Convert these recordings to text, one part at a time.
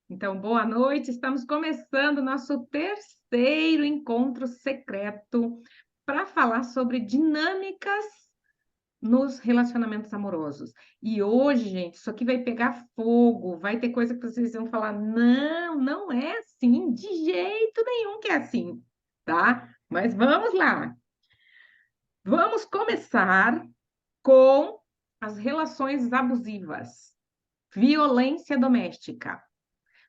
Então, boa noite. Estamos começando o nosso terceiro encontro secreto para falar sobre dinâmicas nos relacionamentos amorosos. E hoje, gente, isso aqui vai pegar fogo, vai ter coisa que vocês vão falar: não, não é assim, de jeito nenhum que é assim, tá? Mas vamos lá. Vamos começar com as relações abusivas, violência doméstica.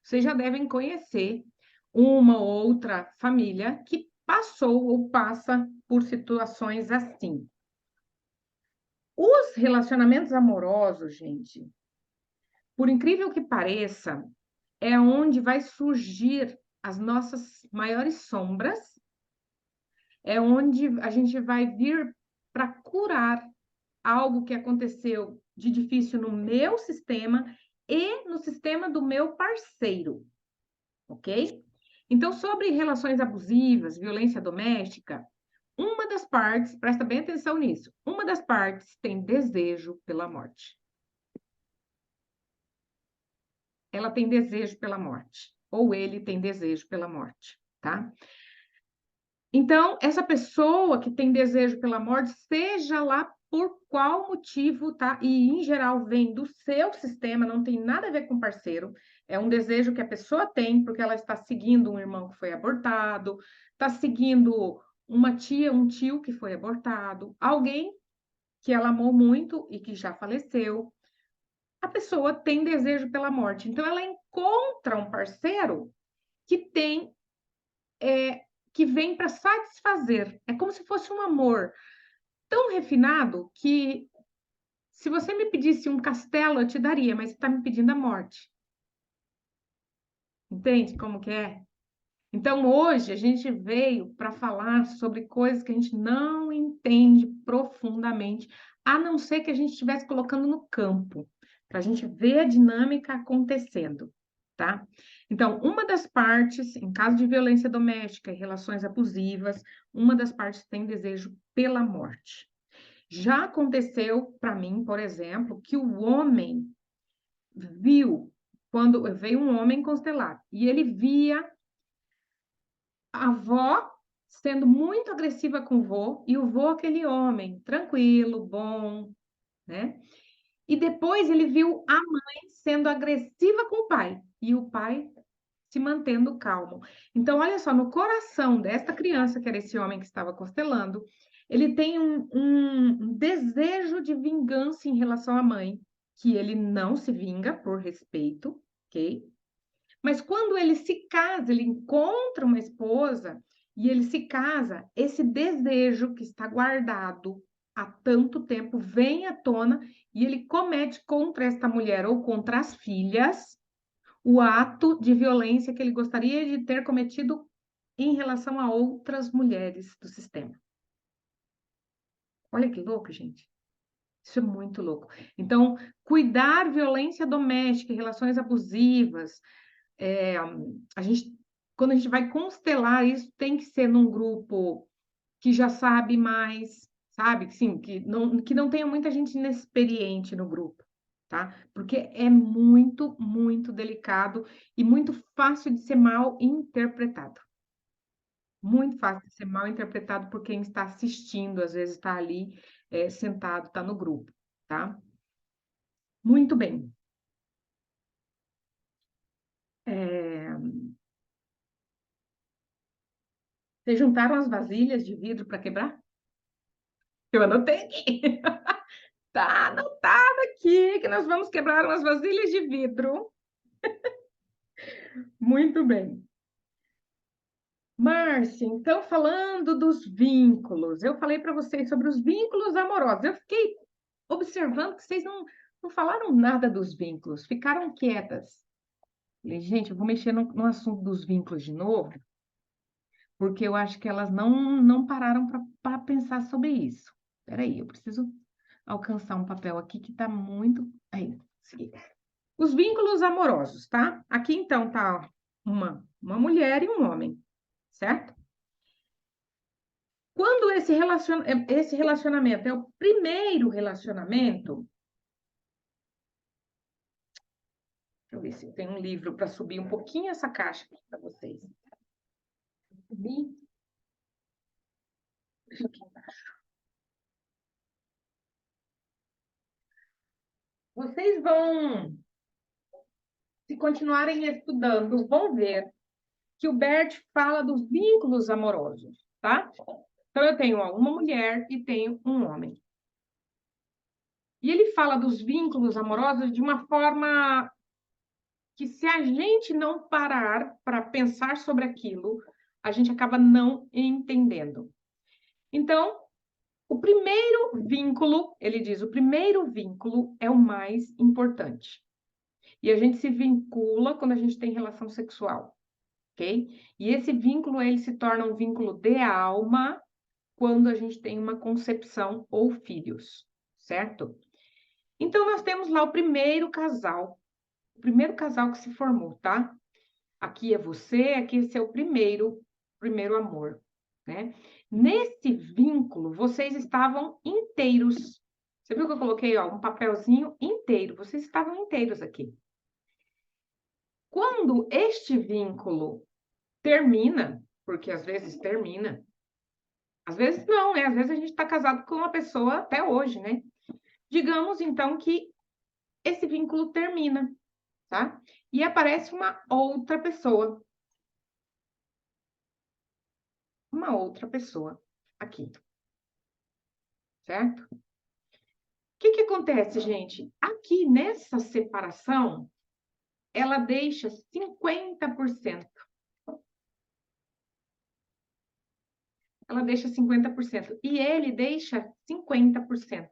Vocês já devem conhecer uma ou outra família que passou ou passa por situações assim. Os relacionamentos amorosos, gente, por incrível que pareça, é onde vai surgir as nossas maiores sombras, é onde a gente vai vir para curar algo que aconteceu de difícil no meu sistema e no sistema do meu parceiro, ok? Então, sobre relações abusivas, violência doméstica, uma das partes, presta bem atenção nisso, uma das partes tem desejo pela morte. Ela tem desejo pela morte, ou ele tem desejo pela morte, tá? Então, essa pessoa que tem desejo pela morte, seja lá por qual motivo, tá? E em geral vem do seu sistema, não tem nada a ver com o parceiro. É um desejo que a pessoa tem porque ela está seguindo um irmão que foi abortado, está seguindo uma tia, um tio que foi abortado, alguém que ela amou muito e que já faleceu. A pessoa tem desejo pela morte. Então, ela encontra um parceiro que tem que vem para satisfazer. É como se fosse um amor tão refinado que se você me pedisse um castelo, eu te daria, mas você está me pedindo a morte. Entende como que é? Então, hoje a gente veio para falar sobre coisas que a gente não entende profundamente, a não ser que a gente estivesse colocando no campo, para a gente ver a dinâmica acontecendo, tá? Então, uma das partes, em caso de violência doméstica e relações abusivas, uma das partes tem desejo pela morte. Já aconteceu para mim, por exemplo, que o homem viu, quando veio um homem constelado, e ele via a avó sendo muito agressiva com o vô, e o vô aquele homem tranquilo, bom, né? E depois ele viu a mãe sendo agressiva com o pai, e o pai se mantendo calmo. Então, olha só, no coração desta criança, que era esse homem que estava constelando, ele tem um desejo de vingança em relação à mãe, que ele não se vinga por respeito, ok? Mas quando ele se casa, ele encontra uma esposa e ele se casa, esse desejo que está guardado há tanto tempo vem à tona e ele comete contra esta mulher ou contra as filhas o ato de violência que ele gostaria de ter cometido em relação a outras mulheres do sistema. Olha que louco, gente. Isso é muito louco. Então, cuidar violência doméstica, relações abusivas, a gente, quando a gente vai constelar isso, tem que ser num grupo que já sabe mais, sabe? Sim, que não tenha muita gente inexperiente no grupo, tá? Porque é muito, muito delicado e muito fácil de ser mal interpretado. Muito fácil de ser mal interpretado por quem está assistindo, às vezes está ali sentado, está no grupo, tá? Muito bem. É, Vocês juntaram as vasilhas de vidro para quebrar? Eu anotei aqui. Tá anotado aqui que nós vamos quebrar umas vasilhas de vidro. Muito bem. Márcia, então falando dos vínculos, eu falei para vocês sobre os vínculos amorosos. Eu fiquei observando que vocês não falaram nada dos vínculos, ficaram quietas. Falei, gente, eu vou mexer no assunto dos vínculos de novo, porque eu acho que elas não pararam para pensar sobre isso. Espera aí, eu preciso alcançar um papel aqui que está muito. Aí, segui. Os vínculos amorosos, tá? Aqui então tá uma mulher e um homem, certo? Quando esse relacionamento é o primeiro relacionamento, deixa eu ver se tem um livro para subir um pouquinho essa caixa aqui para vocês. Subir. Deixa aqui embaixo. Vocês vão, se continuarem estudando, vão ver que o Bert fala dos vínculos amorosos, tá? Então, eu tenho uma mulher e tenho um homem. E ele fala dos vínculos amorosos de uma forma que, se a gente não parar para pensar sobre aquilo, a gente acaba não entendendo. Então, o primeiro vínculo, ele diz, o primeiro vínculo é o mais importante. E a gente se vincula quando a gente tem relação sexual, ok? E esse vínculo, ele se torna um vínculo de alma quando a gente tem uma concepção ou filhos, certo? Então, nós temos lá o primeiro casal que se formou, tá? Aqui é você, aqui esse é o primeiro amor, né? Nesse vínculo, vocês estavam inteiros. Você viu que eu coloquei, ó, um papelzinho inteiro? Vocês estavam inteiros aqui. Quando este vínculo termina, porque às vezes termina, às vezes não, né? Às vezes a gente está casado com uma pessoa até hoje, né? Digamos, então, que esse vínculo termina, tá? E aparece uma outra pessoa. Uma outra pessoa aqui, certo? O que acontece, gente? Aqui nessa separação, ela deixa 50%. Ela deixa 50%. E ele deixa 50%.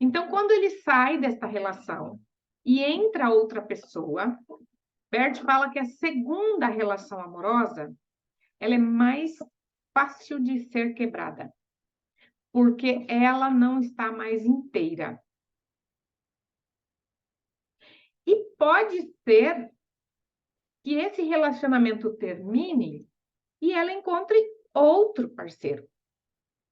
Então, quando ele sai dessa relação e entra outra pessoa, Bert fala que a segunda relação amorosa, ela é mais fácil de ser quebrada, porque ela não está mais inteira. E pode ser que esse relacionamento termine e ela encontre outro parceiro.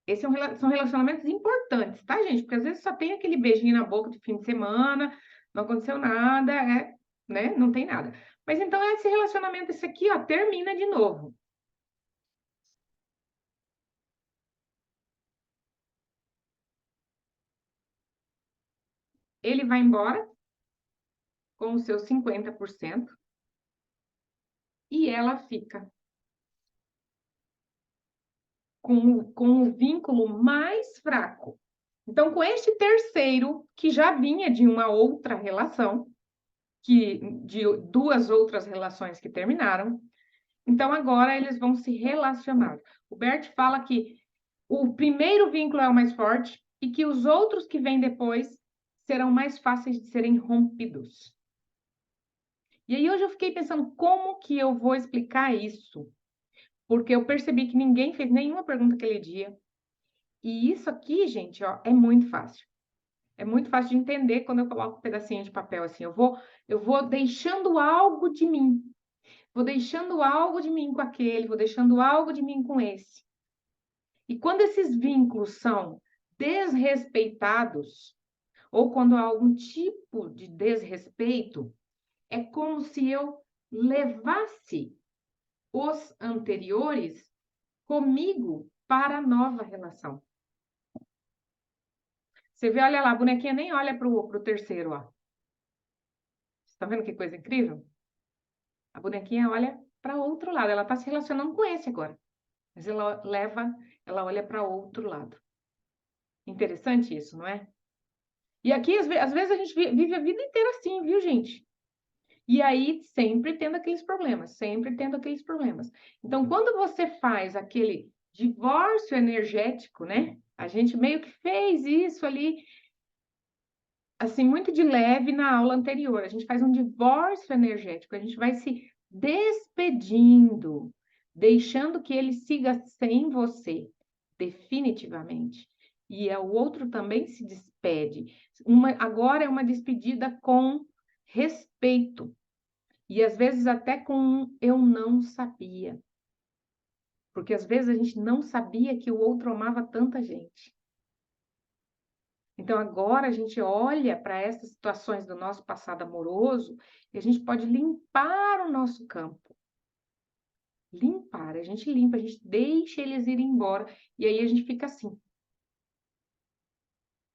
Esses são relacionamentos importantes, tá, gente? Porque às vezes só tem aquele beijinho na boca de fim de semana, não aconteceu nada, né? Não tem nada. Mas então esse relacionamento, esse aqui, ó, termina de novo. Ele vai embora com os seus 50% e ela fica com o vínculo mais fraco. Então, com este terceiro, que já vinha de uma outra relação, de duas outras relações que terminaram, então agora eles vão se relacionar. O Bert fala que o primeiro vínculo é o mais forte e que os outros que vêm depois serão mais fáceis de serem rompidos. E aí hoje eu fiquei pensando como que eu vou explicar isso, porque eu percebi que ninguém fez nenhuma pergunta aquele dia. E isso aqui, gente, ó, é muito fácil. É muito fácil de entender quando eu coloco um pedacinho de papel assim. Eu vou deixando algo de mim. Vou deixando algo de mim com aquele, vou deixando algo de mim com esse. E quando esses vínculos são desrespeitados, ou quando há algum tipo de desrespeito, é como se eu levasse os anteriores comigo para a nova relação. Você vê, olha lá, a bonequinha nem olha para o terceiro, ó. Você tá vendo que coisa incrível? A bonequinha olha para outro lado, ela está se relacionando com esse agora. Mas ela olha para outro lado. Interessante isso, não é? E aqui, às vezes, a gente vive a vida inteira assim, viu, gente? E aí, sempre tendo aqueles problemas, sempre tendo aqueles problemas. Então, quando você faz aquele divórcio energético, né? A gente meio que fez isso ali, assim, muito de leve na aula anterior. A gente faz um divórcio energético, a gente vai se despedindo, deixando que ele siga sem você, definitivamente. E o outro também se despede. Agora é uma despedida com respeito. E às vezes até com um eu não sabia. Porque às vezes a gente não sabia que o outro amava tanta gente. Então, agora a gente olha para essas situações do nosso passado amoroso e a gente pode limpar o nosso campo. Limpar, a gente limpa, a gente deixa eles irem embora e aí a gente fica assim.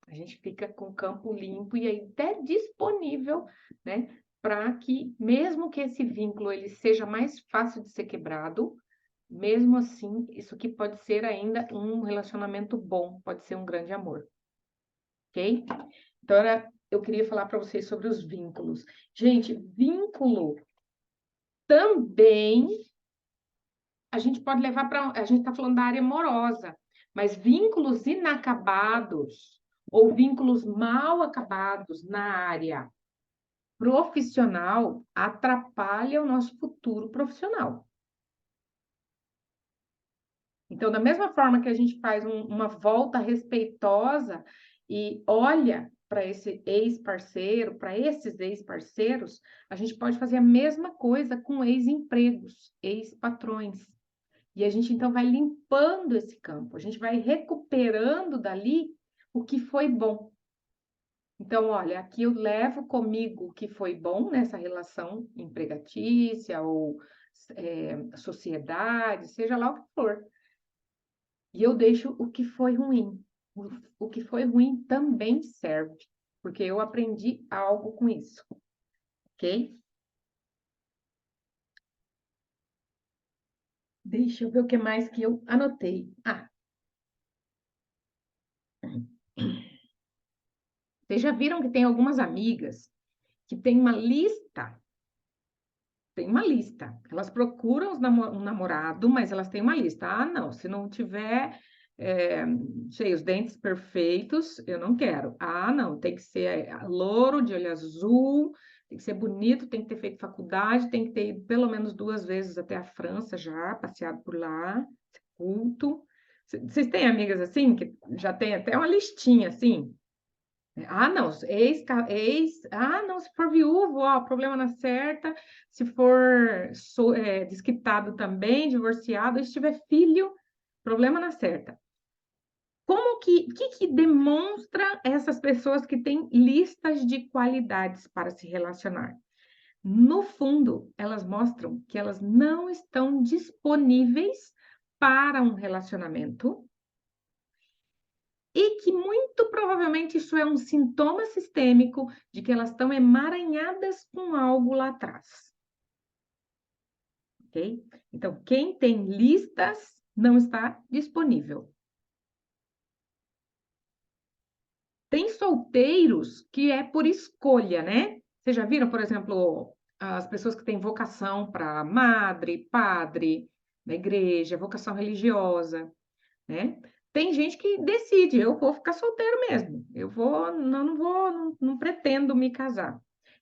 A gente fica com o campo limpo e aí até disponível, né, para que mesmo que esse vínculo ele seja mais fácil de ser quebrado, mesmo assim, isso aqui pode ser ainda um relacionamento bom, pode ser um grande amor, ok? Então, eu queria falar para vocês sobre os vínculos. Gente, vínculo também a gente pode levar para. A gente está falando da área amorosa, mas vínculos inacabados ou vínculos mal acabados na área profissional atrapalham o nosso futuro profissional. Então, da mesma forma que a gente faz uma volta respeitosa e olha para esse ex-parceiro, para esses ex-parceiros, a gente pode fazer a mesma coisa com ex-empregos, ex-patrões. E a gente então vai limpando esse campo, a gente vai recuperando dali o que foi bom. Então, olha, aqui eu levo comigo o que foi bom nessa relação empregatícia ou sociedade, seja lá o que for. E eu deixo o que foi ruim. O que foi ruim também serve, porque eu aprendi algo com isso, ok? Deixa eu ver o que mais que eu anotei. Ah, vocês já viram que tem algumas amigas que têm uma lista. Tem uma lista. Elas procuram um namorado, mas elas têm uma lista. Ah, não, se não tiver, sei, os dentes perfeitos, eu não quero. Ah, não, tem que ser louro, de olho azul, tem que ser bonito, tem que ter feito faculdade, tem que ter ido pelo menos 2 vezes até a França já, passeado por lá, culto. Vocês têm amigas assim, que já tem até uma listinha assim? Ah, não, ah, não, se for viúvo, ó, problema na certa, se for desquitado também, divorciado, e se tiver filho, problema na certa. Que demonstra essas pessoas que têm listas de qualidades para se relacionar? No fundo, elas mostram que elas não estão disponíveis para um relacionamento e que muito provavelmente isso é um sintoma sistêmico de que elas estão emaranhadas com algo lá atrás, ok? Então, quem tem listas não está disponível. Tem solteiros que é por escolha, né? Vocês já viram, por exemplo, as pessoas que têm vocação para madre, padre, na igreja, vocação religiosa, né? Tem gente que decide, eu vou ficar solteiro mesmo, eu vou, não vou, não pretendo me casar.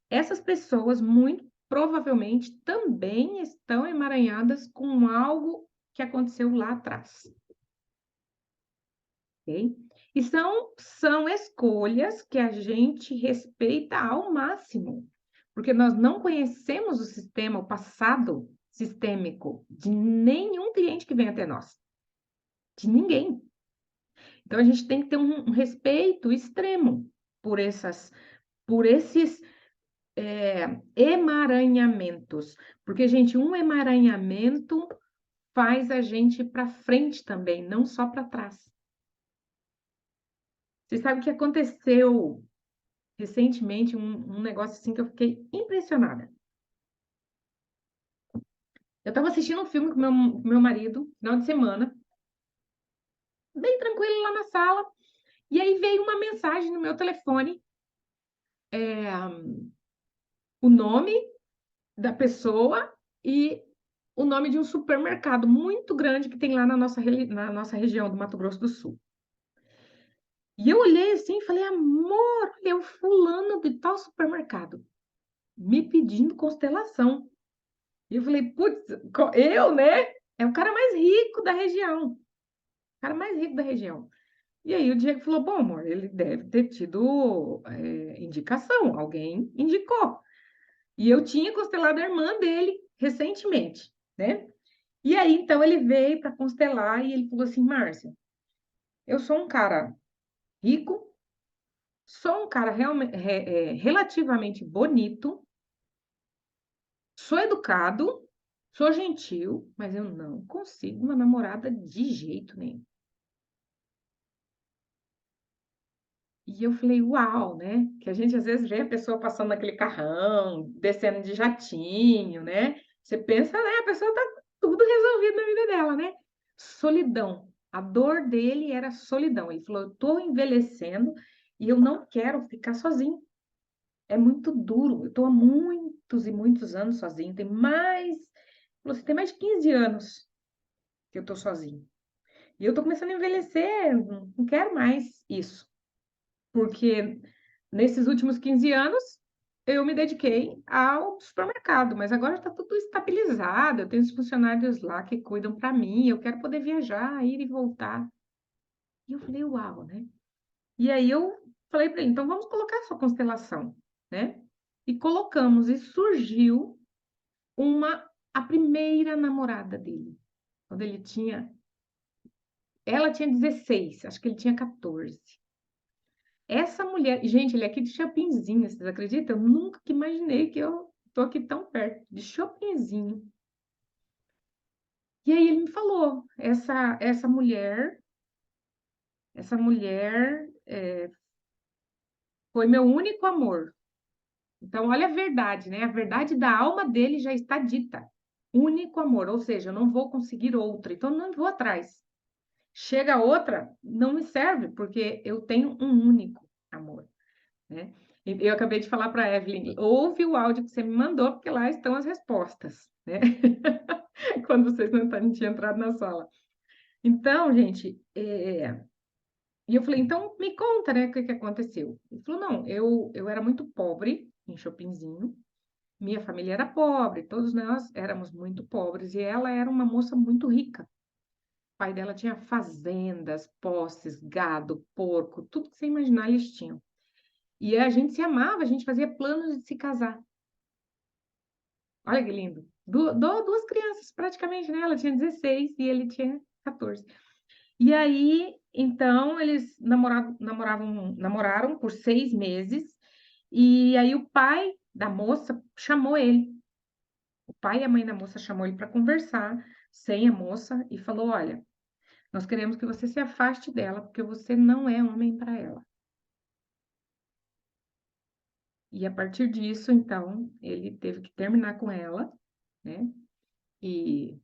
Essas pessoas, muito provavelmente, também estão emaranhadas com algo que aconteceu lá atrás, ok? E são escolhas que a gente respeita ao máximo, porque nós não conhecemos o sistema, o passado sistêmico de nenhum cliente que vem até nós, de ninguém. Então, a gente tem que ter um respeito extremo por por esses emaranhamentos. Porque, gente, um emaranhamento faz a gente ir para frente também, não só para trás. Você sabe o que aconteceu recentemente, um negócio assim que eu fiquei impressionada. Eu estava assistindo um filme com meu marido, final de semana, bem tranquilo lá na sala, e aí veio uma mensagem no meu telefone, é, o nome da pessoa e o nome de um supermercado muito grande que tem lá na nossa região do Mato Grosso do Sul. E eu olhei assim e falei, amor, olha, o fulano de tal supermercado me pedindo constelação. E eu falei, putz, eu, né? É o cara mais rico da região. O cara mais rico da região. E aí o Diego falou, bom, amor, ele deve ter tido indicação, alguém indicou. E eu tinha constelado a irmã dele recentemente, né? E aí, então, ele veio para constelar e ele falou assim, Márcia, eu sou um cara rico, Sou um cara relativamente bonito, sou educado, sou gentil, mas eu não consigo uma namorada de jeito nenhum. E eu falei, uau, né? Que a gente às vezes vê a pessoa passando naquele carrão, descendo de jatinho, né? Você pensa, né? A pessoa tá tudo resolvido na vida dela, né? Solidão. A dor dele era solidão. Ele falou, eu tô envelhecendo e eu não quero ficar sozinho. É muito duro. Eu tô há muitos e muitos anos sozinho. Você tem mais de 15 anos que eu tô sozinho. E eu tô começando a envelhecer, não quero mais isso. Porque nesses últimos 15 anos, eu me dediquei ao supermercado, mas agora está tudo estabilizado. Eu tenho os funcionários lá que cuidam para mim. Eu quero poder viajar, ir e voltar. E eu falei, uau, né? E aí eu falei para ele, então vamos colocar a sua constelação, né? E colocamos, e surgiu a primeira namorada dele, quando ela tinha 16, acho que ele tinha 14. Essa mulher, gente, ele é aqui de Chapinzinho, vocês acreditam? Eu nunca que imaginei que eu tô aqui tão perto, de Chapinzinho. E aí ele me falou, essa mulher foi meu único amor. Então, olha a verdade, né? A verdade da alma dele já está dita. Único amor, ou seja, eu não vou conseguir outra, então eu não vou atrás. Chega outra, não me serve, porque eu tenho um único amor. Né? E eu acabei de falar para a Evelyn, ouve o áudio que você me mandou, porque lá estão as respostas, né? Quando vocês não tinham entrado na sala. Então, gente, e eu falei, então me conta, né, o que que aconteceu? Ele falou, não, eu era muito pobre em Chopinzinho, minha família era pobre, todos nós éramos muito pobres, e ela era uma moça muito rica. O pai dela tinha fazendas, posses, gado, porco, tudo que você imaginar eles tinham. E a gente se amava, a gente fazia planos de se casar. Olha que lindo. Duas crianças, praticamente, né? Ela tinha 16 e ele tinha 14. E aí, então, eles namoraram por 6 meses. E aí o pai da moça chamou ele. O pai e a mãe da moça chamou ele para conversar, sem a moça, e falou: Olha, nós queremos que você se afaste dela, porque você não é homem para ela. E a partir disso, então, ele teve que terminar com ela, né? E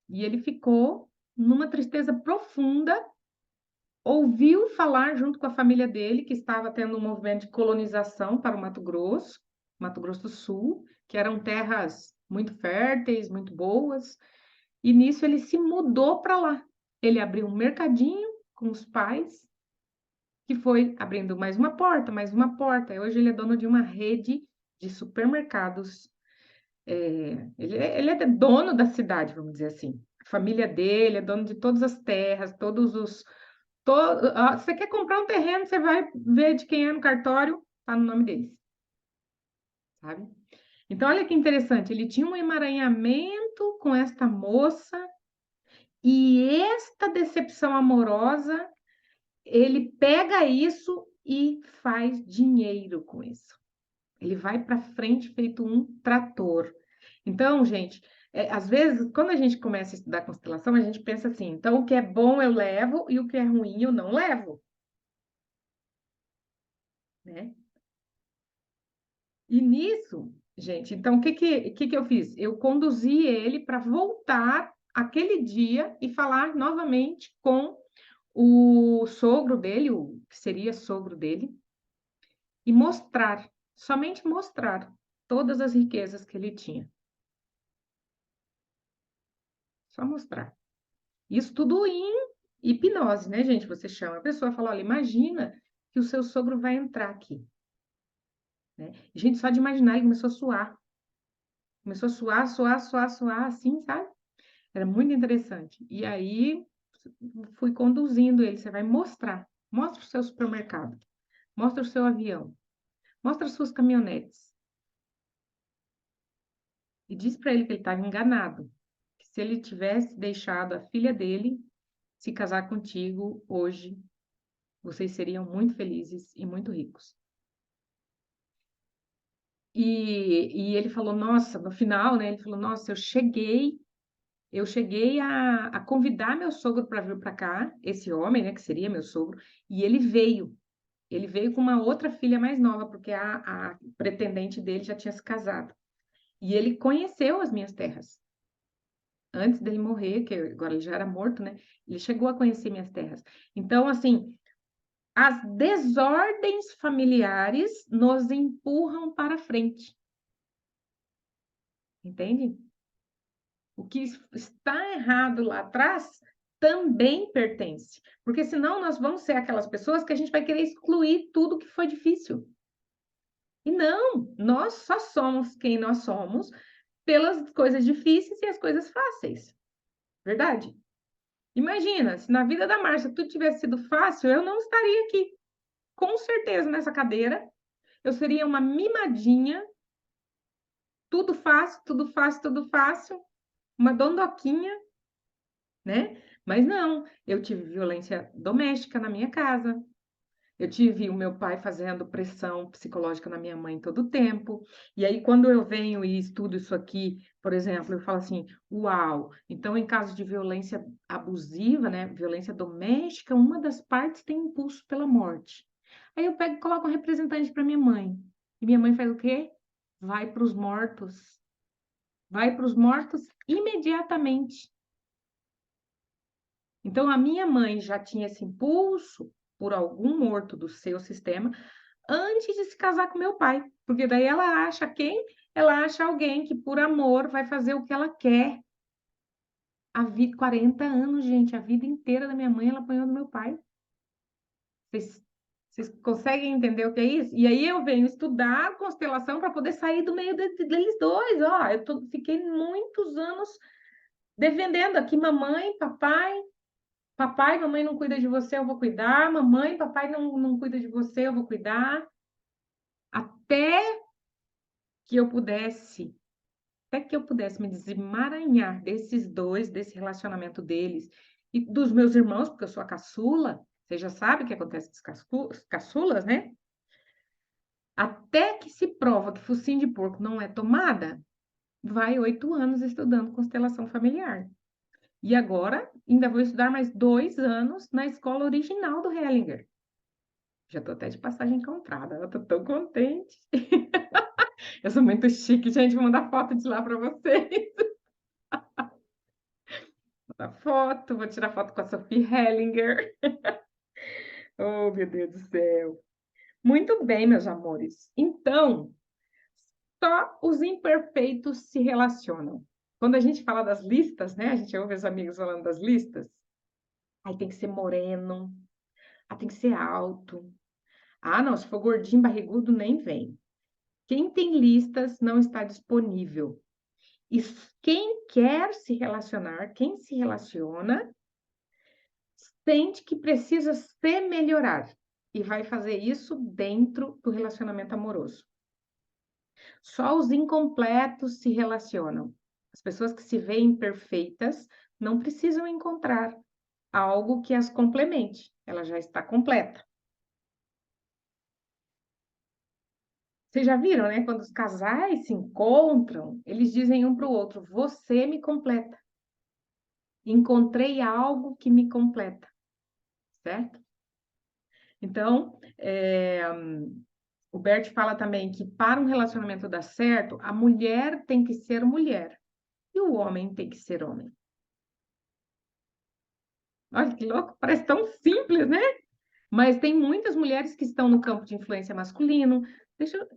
E ele ficou numa tristeza profunda, ouviu falar junto com a família dele que estava tendo um movimento de colonização para o Mato Grosso do Sul, que eram terras muito férteis, muito boas, e nisso ele se mudou para lá. Ele abriu um mercadinho com os pais, que foi abrindo mais uma porta, e hoje ele é dono de uma rede de supermercados. Ele é dono da cidade, vamos dizer assim. A família dele é dono de todas as terras, todos os. Você quer comprar um terreno, você vai ver de quem é no cartório, tá no nome deles, sabe? Então, olha que interessante, ele tinha um emaranhamento com esta moça e esta decepção amorosa, ele pega isso e faz dinheiro com isso. Ele vai para frente feito um trator. Então, gente, às vezes, quando a gente começa a estudar constelação, a gente pensa assim: então, o que é bom eu levo e o que é ruim eu não levo, né? E nisso, gente, então, o que que eu fiz? Eu conduzi ele para voltar aquele dia e falar novamente com o sogro dele, o que seria sogro dele, e mostrar, somente mostrar todas as riquezas que ele tinha. Só mostrar. Isso tudo em hipnose, né, gente? Você chama a pessoa e fala: olha, imagina que o seu sogro vai entrar aqui, né? E, gente, só de imaginar, ele começou a suar. Começou a suar, suar, suar, suar, assim, sabe? Era muito interessante. E aí fui conduzindo ele. Você vai mostrar. Mostra o seu supermercado. Mostra o seu avião. Mostra as suas caminhonetes. E diz para ele que ele estava enganado. Que se ele tivesse deixado a filha dele se casar contigo hoje, vocês seriam muito felizes e muito ricos. E ele falou, nossa, no final, né? Ele falou, nossa, eu cheguei a convidar meu sogro para vir para cá, esse homem, né, que seria meu sogro, e ele veio. Ele veio com uma outra filha mais nova, porque a pretendente dele já tinha se casado. E ele conheceu as minhas terras. Antes dele morrer, que agora ele já era morto, né? Ele chegou a conhecer minhas terras. Então, assim, as desordens familiares nos empurram para frente, entende? O que está errado lá atrás também pertence, porque senão nós vamos ser aquelas pessoas que a gente vai querer excluir tudo que foi difícil. E não, nós só somos quem nós somos pelas coisas difíceis e as coisas fáceis. Verdade? Imagina, se na vida da Márcia tudo tivesse sido fácil, eu não estaria aqui, com certeza, nessa cadeira. Eu seria uma mimadinha, tudo fácil, tudo fácil, tudo fácil, uma dondoquinha, né? Mas não, eu tive violência doméstica na minha casa. Eu tive o meu pai fazendo pressão psicológica na minha mãe todo o tempo. E aí, quando eu venho e estudo isso aqui, por exemplo, eu falo assim: uau, então em caso de violência abusiva, né, violência doméstica, uma das partes tem impulso pela morte. Aí eu pego e coloco um representante para minha mãe. E minha mãe faz o quê? Vai para os mortos. Vai para os mortos imediatamente. Então, a minha mãe já tinha esse impulso por algum morto do seu sistema antes de se casar com meu pai, porque daí ela acha quem? Ela acha alguém que por amor vai fazer o que ela quer. A vida, 40 anos, gente, a vida inteira da minha mãe ela apanhou do meu pai. Vocês, vocês conseguem entender o que é isso? E aí eu venho estudar constelação para poder sair do meio deles dois. Ó, fiquei muitos anos defendendo aqui mamãe, papai. Papai, mamãe não cuida de você, eu vou cuidar. Mamãe, papai não cuida de você, eu vou cuidar. Até que eu pudesse até que eu pudesse me desemaranhar desses dois, desse relacionamento deles e dos meus irmãos, porque eu sou a caçula, você já sabe o que acontece com os caçulas, né? Até que se prova que focinho de porco não é tomada, vai 8 anos estudando constelação familiar. E agora ainda vou estudar mais 2 anos na escola original do Hellinger. Já estou até de passagem encontrada, eu estou tão contente. Eu sou muito chique, gente, vou mandar foto de lá para vocês. Foto, vou tirar foto com a Sophie Hellinger. Oh, meu Deus do céu. Muito bem, meus amores. Então, só os imperfeitos se relacionam. Quando a gente fala das listas, né? A gente ouve os amigos falando das listas. Aí tem que ser moreno, aí tem que ser alto. Ah, não, se for gordinho, barrigudo, nem vem. Quem tem listas não está disponível. E quem quer se relacionar, quem se relaciona, sente que precisa se melhorar e vai fazer isso dentro do relacionamento amoroso. Só os incompletos se relacionam. As pessoas que se veem perfeitas não precisam encontrar algo que as complemente, ela já está completa. Vocês já viram, né? Quando os casais se encontram, eles dizem um para o outro: você me completa. Encontrei algo que me completa, certo? Então, o Bert fala também que para um relacionamento dar certo, a mulher tem que ser mulher e o homem tem que ser homem. Olha que louco, parece tão simples, né? Mas tem muitas mulheres que estão no campo de influência masculino.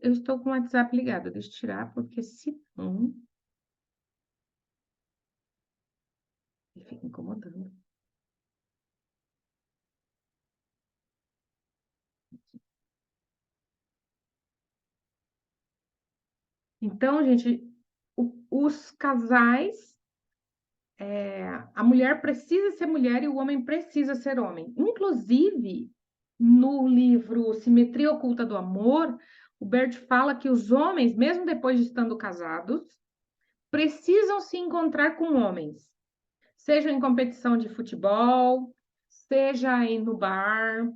Eu estou com o WhatsApp ligado, deixa eu tirar, porque senão ele fica incomodando. Então, gente, os casais, a mulher precisa ser mulher e o homem precisa ser homem. Inclusive, no livro Simetria Oculta do Amor, o Bert fala que os homens, mesmo depois de estando casados, precisam se encontrar com homens, seja em competição de futebol, seja no bar,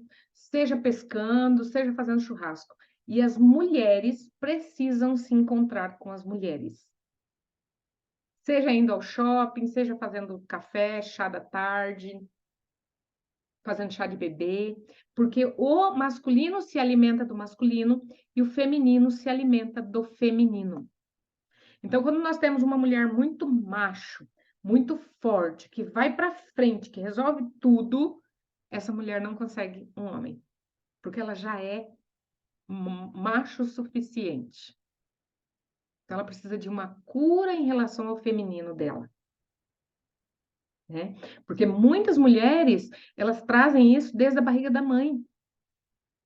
seja pescando, seja fazendo churrasco. E as mulheres precisam se encontrar com as mulheres. Seja indo ao shopping, seja fazendo café, chá da tarde, fazendo chá de bebê, porque o masculino se alimenta do masculino e o feminino se alimenta do feminino. Então, quando nós temos uma mulher muito macho, muito forte, que vai para frente, que resolve tudo, essa mulher não consegue um homem, porque ela já é macho o suficiente. Então, ela precisa de uma cura em relação ao feminino dela, né? Porque muitas mulheres, elas trazem isso desde a barriga da mãe.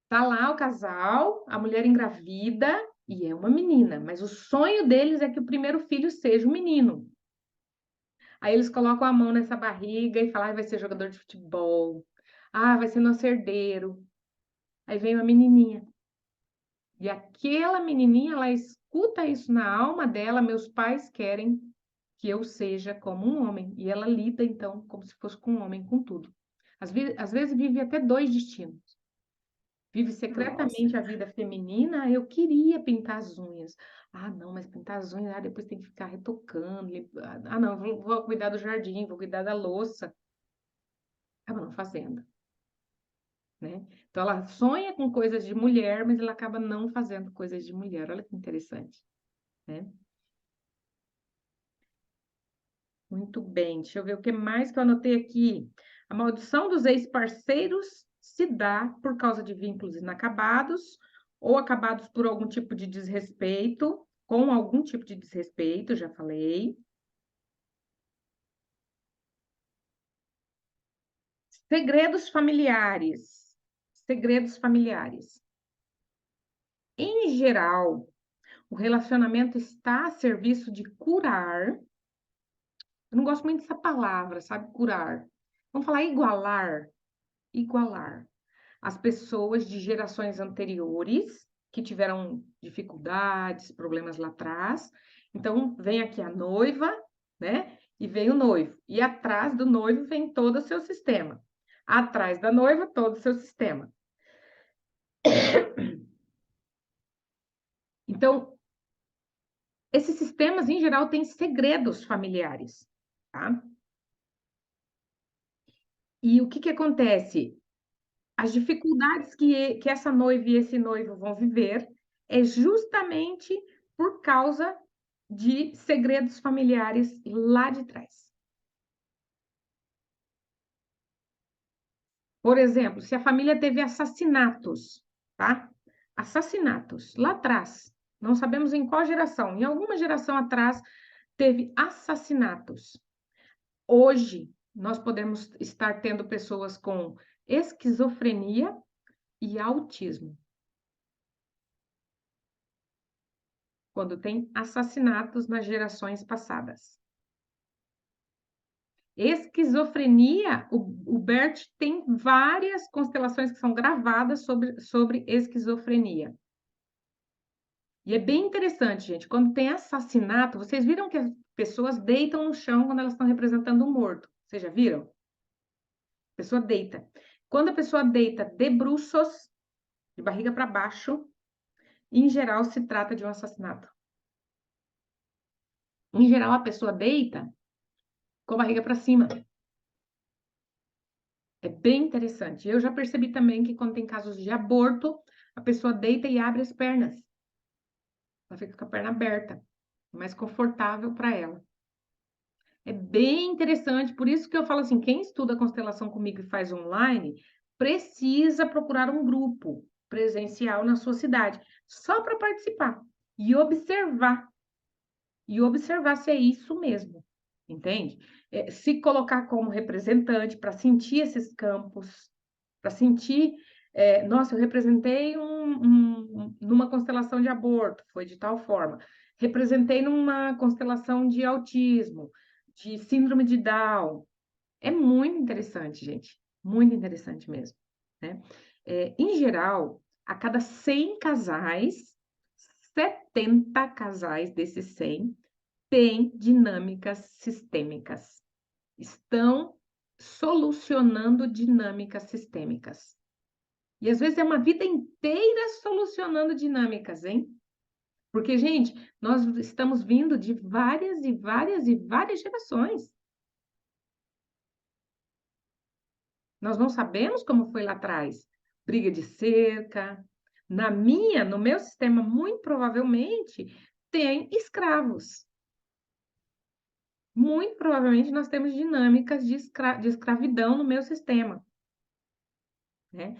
Tá lá o casal, a mulher engravida e é uma menina, mas o sonho deles é que o primeiro filho seja um menino. Aí eles colocam a mão nessa barriga e falam, ah, vai ser jogador de futebol. Ah, vai ser nosso herdeiro. Aí vem uma menininha. E aquela menininha, ela escuta isso na alma dela, meus pais querem que eu seja como um homem. E ela lida, então, como se fosse com um homem, com tudo. Às vezes vive até dois destinos. Vive Nossa. secretamente a vida feminina. Eu queria pintar as unhas. Ah, não, mas pintar as unhas, ah, depois tem que ficar retocando. Ah, não, vou cuidar do jardim, vou cuidar da louça. Acaba não fazendo, né? Então ela sonha com coisas de mulher, mas ela acaba não fazendo coisas de mulher. Olha que interessante, né? Muito bem, deixa eu ver o que mais que eu anotei aqui. A maldição dos ex-parceiros se dá por causa de vínculos inacabados ou acabados por algum tipo de desrespeito, com algum tipo de desrespeito, já falei. Segredos familiares. Segredos familiares. Em geral, o relacionamento está a serviço de curar. Eu não gosto muito dessa palavra, sabe? Curar. Vamos falar igualar. Igualar as pessoas de gerações anteriores que tiveram dificuldades, problemas lá atrás. Então, vem aqui a noiva, né? E vem o noivo. E atrás do noivo vem todo o seu sistema. Atrás da noiva, todo o seu sistema. Então, esses sistemas, em geral, têm segredos familiares, tá? E o que que acontece? As dificuldades que essa noiva e esse noivo vão viver é justamente por causa de segredos familiares lá de trás. Por exemplo, se a família teve assassinatos, tá? Assassinatos lá atrás, não sabemos em qual geração, em alguma geração atrás teve assassinatos. Hoje, nós podemos estar tendo pessoas com esquizofrenia e autismo, quando tem assassinatos nas gerações passadas. Esquizofrenia, o Bert tem várias constelações que são gravadas sobre esquizofrenia. E é bem interessante, gente, quando tem assassinato, vocês viram que as pessoas deitam no chão quando elas estão representando um morto. Vocês já viram? A pessoa deita. Quando a pessoa deita de bruços, de barriga para baixo, em geral se trata de um assassinato. Em geral, a pessoa deita com a barriga para cima. É bem interessante. Eu já percebi também que quando tem casos de aborto, a pessoa deita e abre as pernas. Ela fica com a perna aberta, mais confortável para ela. É bem interessante, por isso que eu falo assim, quem estuda constelação comigo e faz online, precisa procurar um grupo presencial na sua cidade, só para participar e observar se é isso mesmo, entende? Se colocar como representante para sentir esses campos, para sentir, nossa, eu representei numa constelação de aborto, foi de tal forma. Representei numa constelação de autismo, de síndrome de Down. É muito interessante, gente. Muito interessante mesmo, né? Em geral, a cada 100 casais, 70 casais desses 100 têm dinâmicas sistêmicas. Estão solucionando dinâmicas sistêmicas. E às vezes é uma vida inteira solucionando dinâmicas, hein? Porque, gente, nós estamos vindo de várias e várias e várias gerações. Nós não sabemos como foi lá atrás. Briga de cerca. No meu sistema, muito provavelmente, tem escravos. Muito provavelmente nós temos dinâmicas de escravidão no meu sistema, né?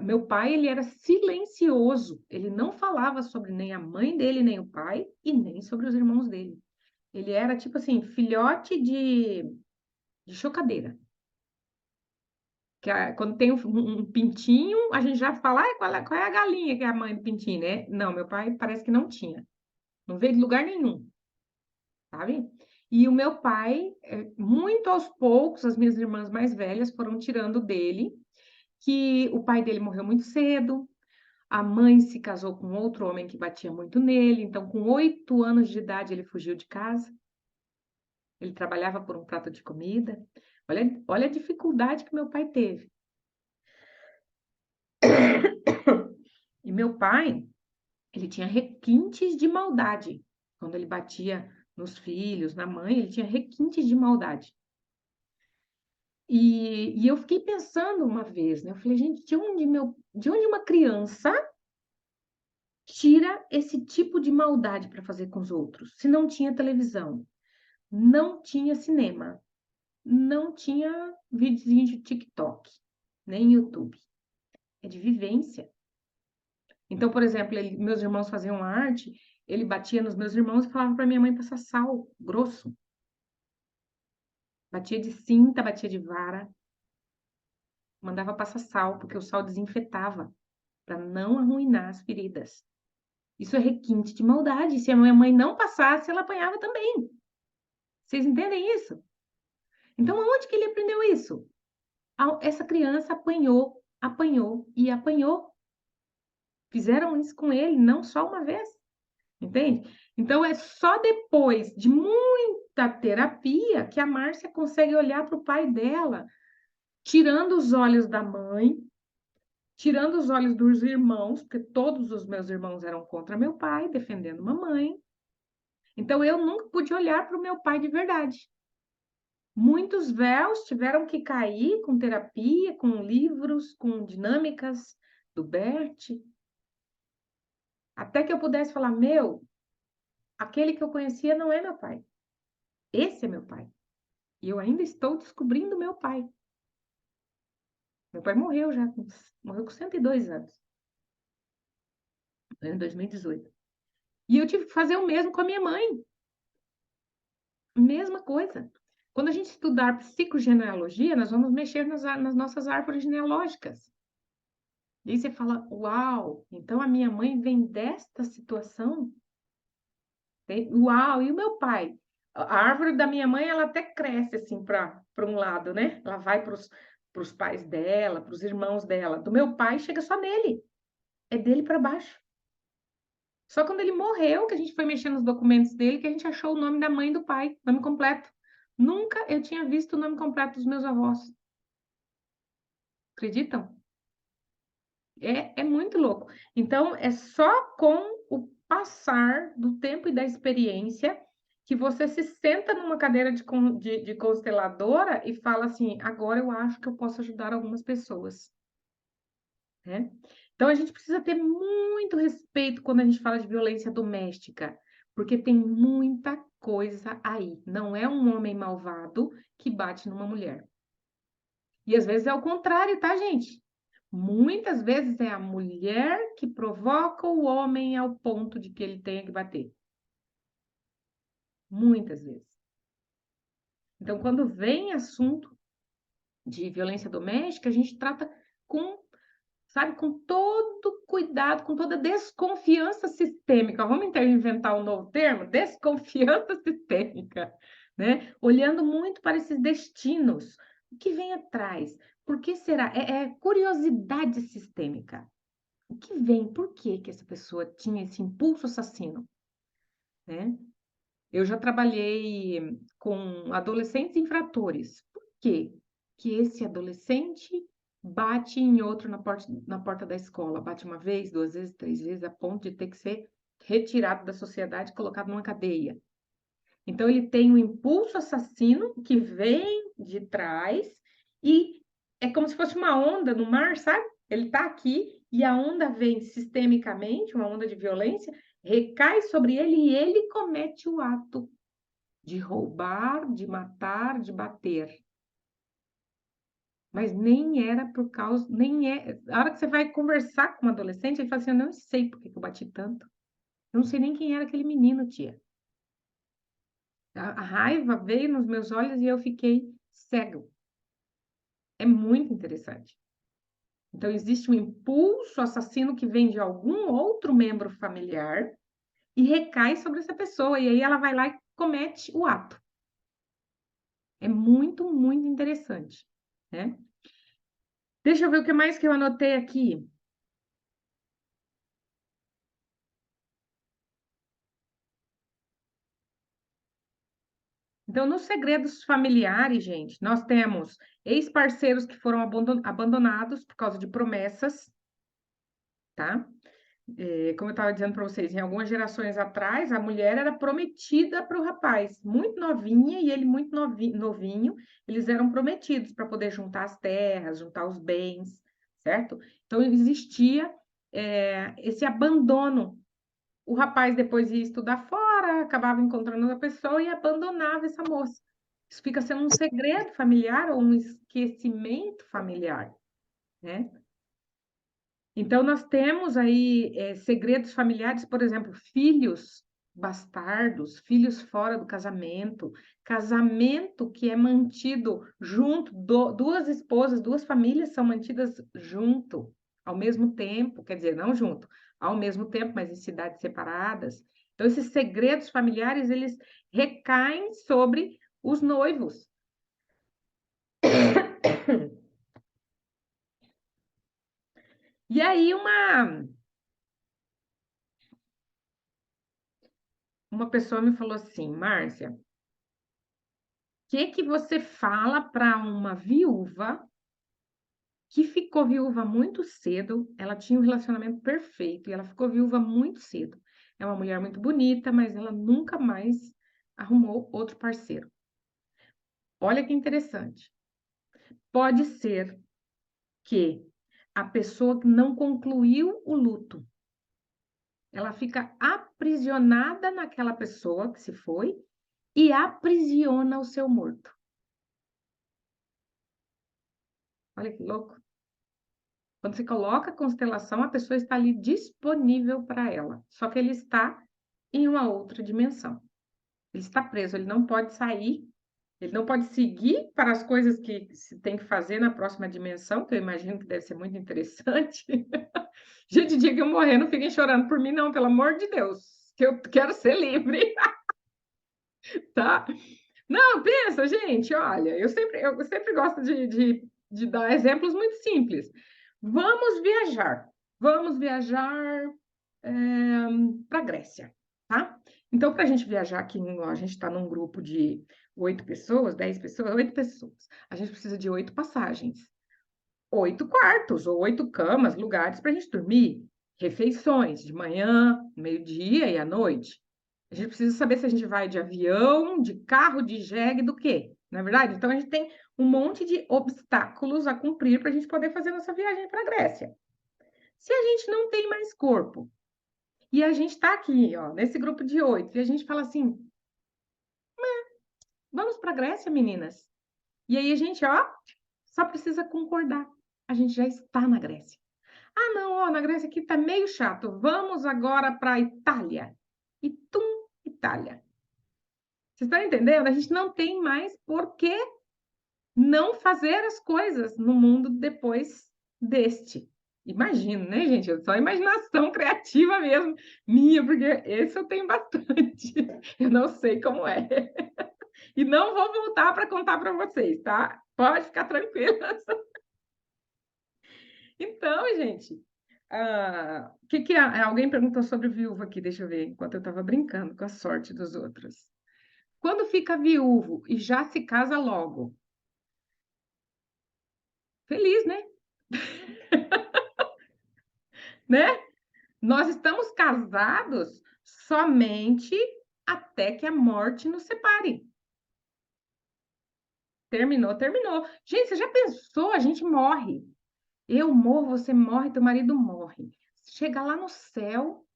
Meu pai, ele era silencioso. Ele não falava sobre nem a mãe dele, nem o pai, e nem sobre os irmãos dele. Ele era, tipo assim, filhote de chocadeira. Quando tem um pintinho, a gente já fala, "Ai, qual é a galinha que é a mãe do pintinho, né?" Não, meu pai parece que não tinha. Não veio de lugar nenhum, sabe? E o meu pai, muito aos poucos, as minhas irmãs mais velhas foram tirando dele, que o pai dele morreu muito cedo, a mãe se casou com outro homem que batia muito nele, então com 8 anos de idade ele fugiu de casa, ele trabalhava por um prato de comida. Olha a dificuldade que meu pai teve. E meu pai, ele tinha requintes de maldade. Quando ele batia nos filhos, na mãe, ele tinha requintes de maldade. E eu fiquei pensando uma vez, né? Eu falei, gente, de onde uma criança tira esse tipo de maldade para fazer com os outros? Se não tinha televisão, não tinha cinema, não tinha videozinho de TikTok, nem YouTube. É de vivência. Então, por exemplo, meus irmãos faziam arte, ele batia nos meus irmãos e falava para minha mãe passar sal grosso. Batia de cinta, batia de vara, mandava passar sal, porque o sal desinfetava, para não arruinar as feridas. Isso é requinte de maldade. Se a minha mãe não passasse, ela apanhava também. Vocês entendem isso? Então, aonde que ele aprendeu isso? Essa criança apanhou, apanhou e apanhou. Fizeram isso com ele, não só uma vez. Entende? Então, é só depois de muita terapia que a Márcia consegue olhar para o pai dela, tirando os olhos da mãe, tirando os olhos dos irmãos, porque todos os meus irmãos eram contra meu pai, defendendo mamãe. Então, eu nunca pude olhar para o meu pai de verdade. Muitos véus tiveram que cair com terapia, com livros, com dinâmicas do Bert, até que eu pudesse falar: meu, aquele que eu conhecia não é meu pai. Esse é meu pai. E eu ainda estou descobrindo meu pai. Meu pai morreu já, morreu com 102 anos, em 2018. E eu tive que fazer o mesmo com a minha mãe. Mesma coisa. Quando a gente estudar psicogenealogia, nós vamos mexer nas nossas árvores genealógicas. E aí você fala, uau, então a minha mãe vem desta situação? Uau, e o meu pai? A árvore da minha mãe, ela até cresce assim para um lado, né? Ela vai para os pais dela, para os irmãos dela. Do meu pai, chega só nele. É dele para baixo. Só quando ele morreu, que a gente foi mexer nos documentos dele, que a gente achou o nome da mãe e do pai, nome completo. Nunca eu tinha visto o nome completo dos meus avós. Acreditam? É muito louco. Então, é só com o passar do tempo e da experiência que você se senta numa cadeira de consteladora e fala assim: agora eu acho que eu posso ajudar algumas pessoas, né? Então, a gente precisa ter muito respeito quando a gente fala de violência doméstica, porque tem muita coisa aí. Não é um homem malvado que bate numa mulher. E às vezes é o contrário, tá, gente? Muitas vezes é a mulher que provoca o homem ao ponto de que ele tenha que bater. Muitas vezes. Então, quando vem assunto de violência doméstica, a gente trata com, sabe, com todo cuidado, com toda desconfiança sistêmica. Vamos inventar um novo termo? Desconfiança sistêmica, né? Olhando muito para esses destinos. O que vem atrás? Por que será? É curiosidade sistêmica. O que vem? Por que que essa pessoa tinha esse impulso assassino, né? Eu já trabalhei com adolescentes infratores. Por quê que esse adolescente bate em outro na porta da escola, bate uma vez, 2 vezes, 3 vezes, a ponto de ter que ser retirado da sociedade e colocado numa cadeia. Então ele tem um impulso assassino que vem de trás e é como se fosse uma onda no mar, sabe? Ele está aqui e a onda vem sistemicamente, uma onda de violência, recai sobre ele e ele comete o ato de roubar, de matar, de bater. Mas nem era por causa, nem é. A hora que você vai conversar com um adolescente, ele fala assim: eu não sei por que eu bati tanto. Eu não sei nem quem era aquele menino, tia. A raiva veio nos meus olhos e eu fiquei cego. É muito interessante. Então, existe um impulso assassino que vem de algum outro membro familiar e recai sobre essa pessoa. E aí ela vai lá e comete o ato. É muito, muito interessante, né? Deixa eu ver o que mais que eu anotei aqui. Então, nos segredos familiares, gente, nós temos ex-parceiros que foram abandonados por causa de promessas, tá? Como eu estava dizendo para vocês, em algumas gerações atrás, a mulher era prometida para o rapaz, muito novinha e ele muito novinho, eles eram prometidos para poder juntar as terras, juntar os bens, certo? Então, existia esse abandono. O rapaz depois ia estudar fora, acabava encontrando outra pessoa e abandonava essa moça. Isso fica sendo um segredo familiar ou um esquecimento familiar, né? Então, nós temos aí segredos familiares, por exemplo, filhos bastardos, filhos fora do casamento, casamento que é mantido junto, duas esposas, duas famílias são mantidas junto, ao mesmo tempo, quer dizer, não junto, ao mesmo tempo, mas em cidades separadas. Então, esses segredos familiares, eles recaem sobre os noivos. E aí, uma pessoa me falou assim, Márcia, que você fala para uma viúva que ficou viúva muito cedo? Ela tinha um relacionamento perfeito e ela ficou viúva muito cedo. É uma mulher muito bonita, mas ela nunca mais arrumou outro parceiro. Olha que interessante. Pode ser que a pessoa que não concluiu o luto, ela fica aprisionada naquela pessoa que se foi e aprisiona o seu morto. Olha que louco. Quando você coloca a constelação, a pessoa está ali disponível para ela, só que ele está em uma outra dimensão. Ele está preso, ele não pode sair, ele não pode seguir para as coisas que se tem que fazer na próxima dimensão, que eu imagino que deve ser muito interessante. Gente, o dia que eu morrer, não fiquem chorando por mim, não, pelo amor de Deus, que eu quero ser livre, tá? Não, pensa, gente, olha, eu sempre gosto de dar exemplos muito simples. Vamos viajar. Vamos viajar para a Grécia, tá? Então, para a gente viajar aqui, a gente está num grupo de 8 pessoas, 10 pessoas, 8 pessoas. A gente precisa de 8 passagens, 8 quartos ou 8 camas, lugares para a gente dormir, refeições de manhã, meio-dia e à noite. A gente precisa saber se a gente vai de avião, de carro, de jegue, do quê? Não é verdade? Então, a gente tem um monte de obstáculos a cumprir para a gente poder fazer nossa viagem para a Grécia. Se a gente não tem mais corpo e a gente está aqui, ó, nesse grupo de 8, e a gente fala assim: vamos para a Grécia, meninas. E aí a gente, ó, só precisa concordar. A gente já está na Grécia. Ah, não, ó, na Grécia aqui tá meio chato. Vamos agora para a Itália. E tum, Itália. Vocês estão entendendo? A gente não tem mais por que não fazer as coisas no mundo depois deste. Imagino, né, gente? É só imaginação criativa mesmo, minha, porque esse eu tenho bastante. Eu não sei como é. E não vou voltar para contar para vocês, tá? Pode ficar tranquila. Então, gente, alguém perguntou sobre viúva aqui, deixa eu ver, enquanto eu estava brincando com a sorte dos outros. Quando fica viúvo e já se casa logo, feliz, né? né? Nós estamos casados somente até que a morte nos separe. Terminou, terminou. Gente, você já pensou? A gente morre. Eu morro, você morre, teu marido morre. Chega lá no céu,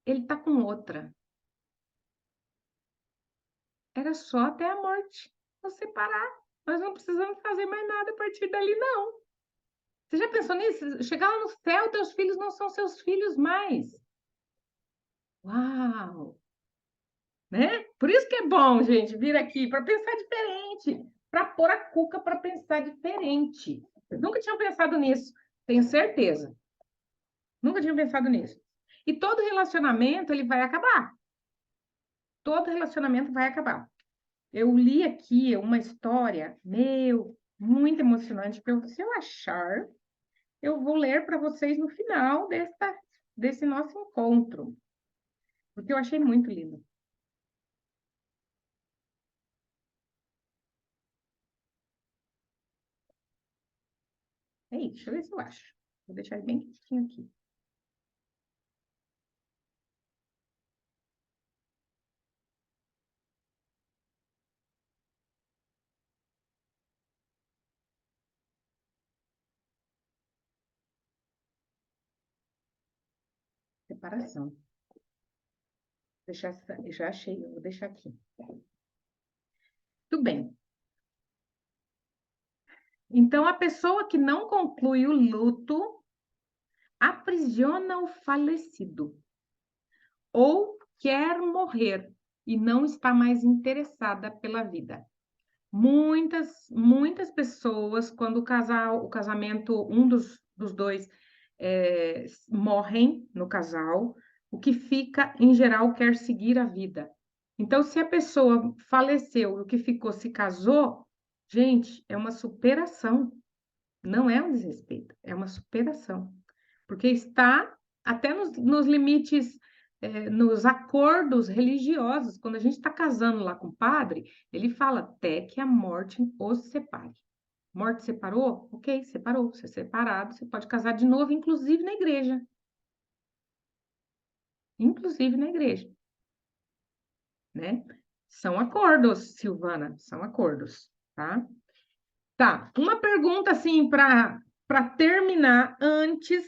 ele tá com outra. Era só até a morte nos separar. Nós não precisamos fazer mais nada a partir dali, não. Você já pensou nisso? Chegar lá no céu, teus filhos não são seus filhos mais. Uau! Né? Por isso que é bom, gente, vir aqui para pensar diferente, para pôr a cuca para pensar diferente. Eu nunca tinha pensado nisso, tenho certeza. Nunca tinha pensado nisso. E todo relacionamento, ele vai acabar. Todo relacionamento vai acabar. Eu li aqui uma história, muito emocionante, que se eu achar, eu vou ler para vocês no final desse nosso encontro, porque eu achei muito lindo. Deixa eu ver se eu acho. Vou deixar ele bem quietinho aqui. Separação. Eu já achei, eu vou deixar aqui. Tudo bem. Então, a pessoa que não conclui o luto aprisiona o falecido ou quer morrer e não está mais interessada pela vida. Muitas pessoas, quando o casamento, um dos dois morrem no casal, o que fica, em geral, quer seguir a vida. Então, se a pessoa faleceu e o que ficou se casou, gente, é uma superação. Não é um desrespeito, é uma superação. Porque está até nos limites, nos acordos religiosos. Quando a gente está casando lá com o padre, ele fala até que a morte os separe. Morte separou? Ok, separou. Você é separado, você pode casar de novo, inclusive na igreja. Inclusive na igreja, né? São acordos, Silvana, são acordos, tá? Tá, uma pergunta assim para terminar antes,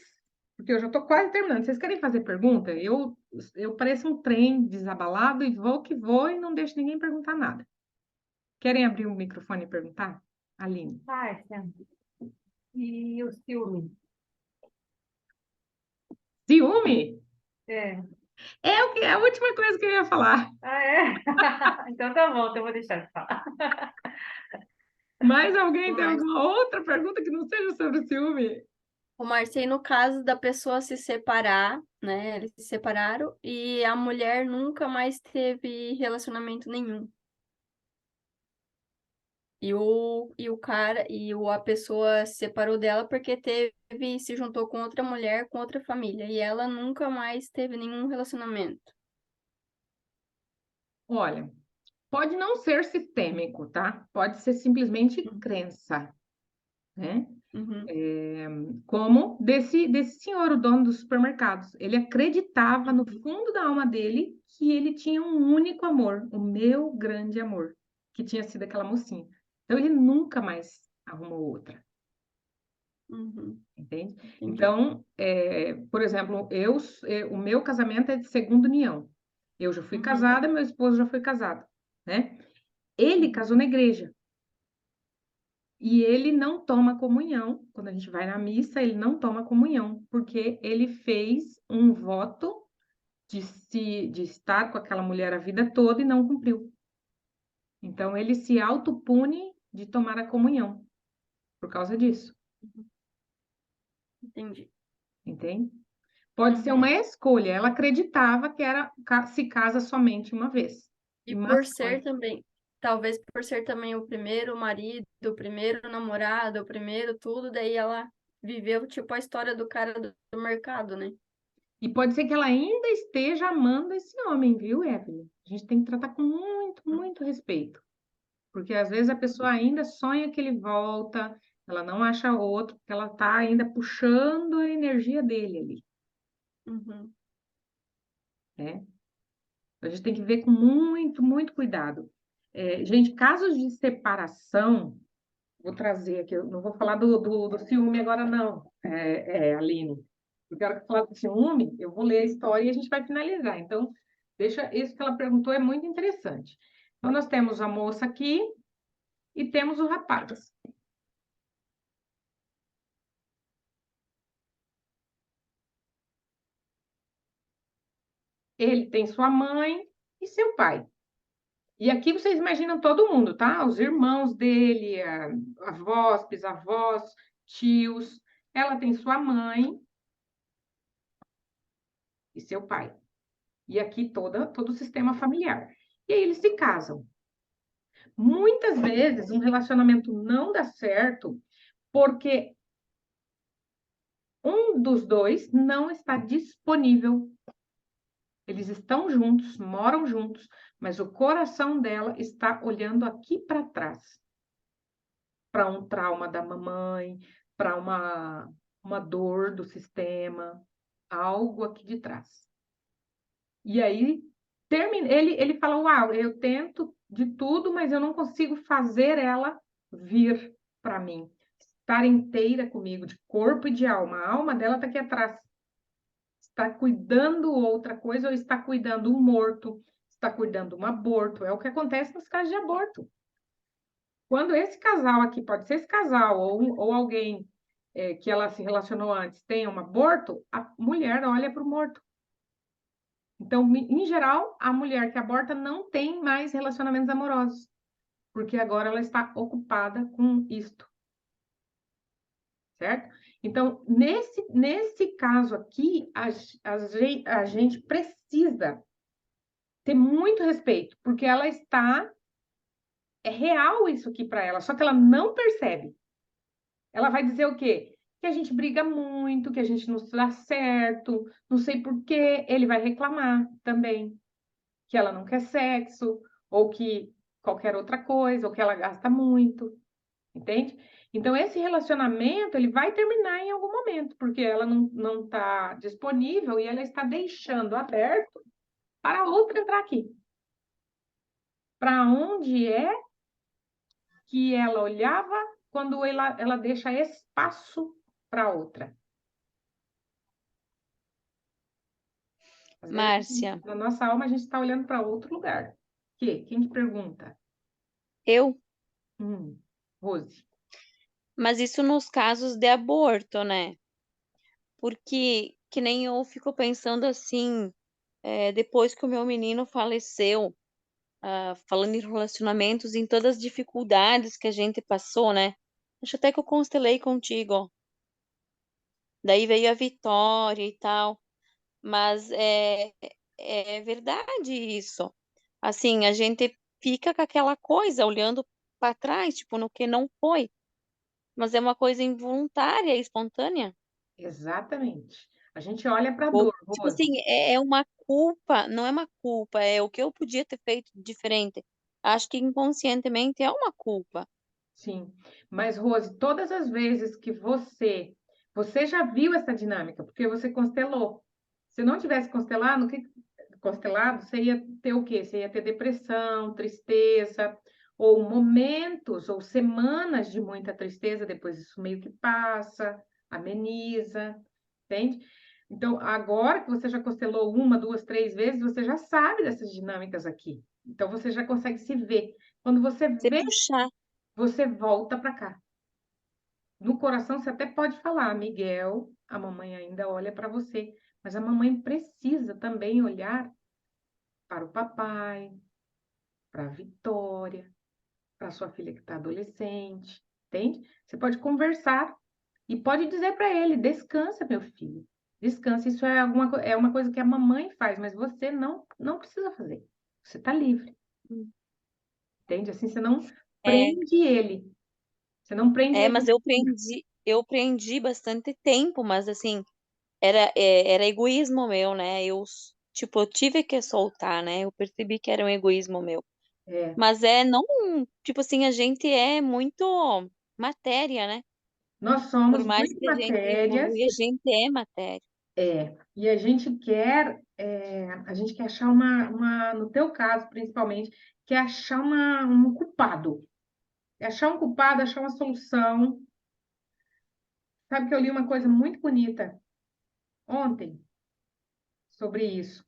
porque eu já estou quase terminando. Vocês querem fazer pergunta? Eu pareço um trem desabalado e vou que vou e não deixo ninguém perguntar nada. Querem abrir o microfone e perguntar? Aline. Márcia, e o ciúme? Ciúme? É. É a última coisa que eu ia falar. Ah, é? Então tá bom, então eu vou deixar de falar. Mais alguém Ô, tem alguma outra pergunta que não seja sobre ciúme? Marcia, no caso da pessoa se separar, né? Eles se separaram e a mulher nunca mais teve relacionamento nenhum. E o cara, a pessoa se separou dela porque se juntou com outra mulher, com outra família. E ela nunca mais teve nenhum relacionamento. Olha, pode não ser sistêmico, tá? Pode ser simplesmente crença, né? Uhum, Como desse senhor, o dono dos supermercados. Ele acreditava no fundo da alma dele que ele tinha um único amor, o meu grande amor, que tinha sido aquela mocinha. Então ele nunca mais arrumou outra, uhum, entende? entendi. Então, por exemplo, o meu casamento é de segunda união. Eu já fui Uhum, casada, meu esposo já foi casado, né? Ele uhum, casou na igreja. E ele não toma comunhão. Quando a gente vai na missa, ele não toma comunhão, porque ele fez um voto de estar com aquela mulher a vida toda e não cumpriu. Então, ele se autopune de tomar a comunhão por causa disso, entendi. entende? Pode ser uma Uhum. escolha. Ela acreditava que era se casa somente uma vez. E Mas por ser também, talvez por ser também o primeiro marido, o primeiro namorado, o primeiro tudo, daí ela viveu tipo a história do cara do mercado, né? e pode ser que ela ainda esteja amando esse homem, viu, Evelyn? A gente tem que tratar com muito, muito respeito. Porque às vezes a pessoa ainda sonha que ele volta, Ela não acha outro, porque ela está ainda puxando a energia dele ali, Uhum. né? A gente tem que ver com muito, muito cuidado. Gente, casos de separação, vou trazer aqui, eu não vou falar do ciúme agora, não, Aline. Eu quero falar do ciúme, eu vou ler a história e a gente vai finalizar. Então, deixa isso que ela perguntou, é muito interessante. Então, nós temos a moça aqui e temos o rapaz. Ele tem sua mãe e seu pai. E aqui vocês imaginam todo mundo, tá? Os irmãos dele, avós, bisavós, tios. Ela tem sua mãe e seu pai. E aqui todo o sistema familiar. E aí eles se casam. Muitas vezes um relacionamento não dá certo porque um dos dois não está disponível. Eles estão juntos, moram juntos, mas o coração dela está olhando aqui para trás, para um trauma da mamãe, para uma dor do sistema, algo aqui de trás. E aí ele fala: Uau, eu tento de tudo, mas eu não consigo fazer ela vir para mim, estar inteira comigo, de corpo e de alma. A alma dela está aqui atrás. Está cuidando outra coisa ou está cuidando um morto, está cuidando um aborto. É o que acontece nos casos de aborto. Quando esse casal aqui, pode ser esse casal ou alguém que ela se relacionou antes, tem um aborto, a mulher olha para o morto. Então, em geral, a mulher que aborta não tem mais relacionamentos amorosos, porque agora ela está ocupada com isto, certo? Então, nesse caso aqui, a gente precisa ter muito respeito, porque ela está. É real isso aqui para ela, só que ela não percebe. Ela vai dizer o quê? Que a gente briga muito, que a gente não se dá certo, não sei por quê. Ele vai reclamar também que ela não quer sexo, ou que qualquer outra coisa, ou que ela gasta muito, entende? Então, esse relacionamento, ele vai terminar em algum momento, porque ela não está disponível e ela está deixando aberto para outra entrar aqui. Para onde é que ela olhava quando ela deixa espaço para outra? Às vezes, Márcia, na nossa alma, a gente está olhando para outro lugar. Quem que pergunta? eu, Rose. mas isso nos casos de aborto, né? Porque que nem eu fico pensando assim, depois que o meu menino faleceu, falando em relacionamentos, em todas as dificuldades que a gente passou, né? Acho até que eu constelei contigo, ó. Daí veio a vitória e tal, mas é verdade isso. Assim, a gente fica com aquela coisa olhando para trás, tipo, no que não foi. Mas é uma coisa involuntária, espontânea. Exatamente. A gente olha para a Ou, dor, tipo assim, Rose. é uma culpa, não é uma culpa, é o que eu podia ter feito diferente. Acho que inconscientemente é uma culpa. Sim. Mas, Rose, todas as vezes que você já viu essa dinâmica, porque você constelou. Se não tivesse constelado, você ia ter o quê? Você ia ter depressão, tristeza, ou momentos ou semanas de muita tristeza, depois isso meio que passa, ameniza, entende? Então, agora que você já constelou uma, duas, três vezes, você já sabe dessas dinâmicas aqui. Então, você já consegue se ver. Quando você Você vê, puxar, você volta para cá. No coração, você até pode falar, Miguel, a mamãe ainda olha para você, mas a mamãe precisa também olhar para o papai, para a Vitória, para sua filha que está adolescente, entende? Você pode conversar e pode dizer para ele: descansa, meu filho, descansa. Isso é uma coisa que a mamãe faz, mas você não precisa fazer. Você está livre, entende? Assim você não é, prende ele, você não prende ele. mas eu prendi bastante tempo, mas assim, era egoísmo meu, né? Tipo, eu tive que soltar, né? Eu percebi que era um egoísmo meu. É, Mas não, tipo assim, a gente é muito matéria, né? Nós Por somos mais muito que a gente matérias, evolui, a gente é matéria. e a gente quer achar no teu caso, principalmente, quer achar um culpado. É achar um culpado, achar uma solução. Sabe que eu li uma coisa muito bonita ontem sobre isso.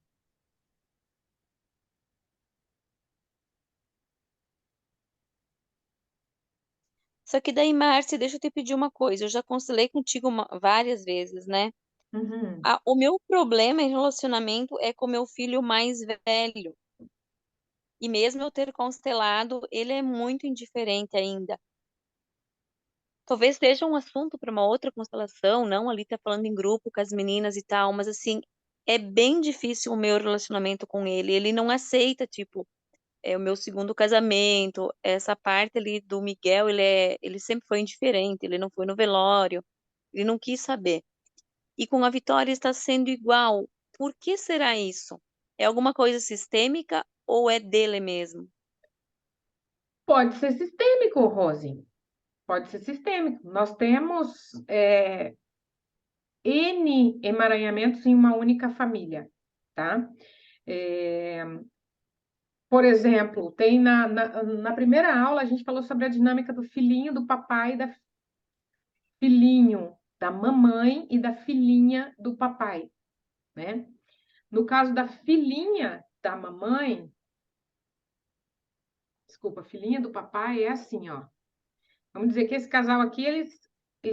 Só que daí, Márcia, deixa eu te pedir uma coisa. Eu já consultei contigo várias vezes, né? Uhum. O meu problema em relacionamento é com meu filho mais velho. E mesmo eu ter constelado, ele é muito indiferente ainda. Talvez seja um assunto para uma outra constelação, não ali tá falando em grupo com as meninas e tal, mas assim, é bem difícil o meu relacionamento com ele. Ele não aceita, tipo, o meu segundo casamento, essa parte ali do Miguel, ele sempre foi indiferente, ele não foi no velório, ele não quis saber. E com a Vitória está sendo igual. Por que será isso? É alguma coisa sistêmica ou é dele mesmo? Pode ser sistêmico, Rose. Pode ser sistêmico. Nós temos N emaranhamentos em uma única família, tá? É, por exemplo, tem na primeira aula a gente falou sobre a dinâmica do filhinho do papai e da filhinho da mamãe e da filhinha do papai, né? No caso da filhinha da mamãe, desculpa, filhinha do papai é assim, ó. Vamos dizer que esse casal aqui, eles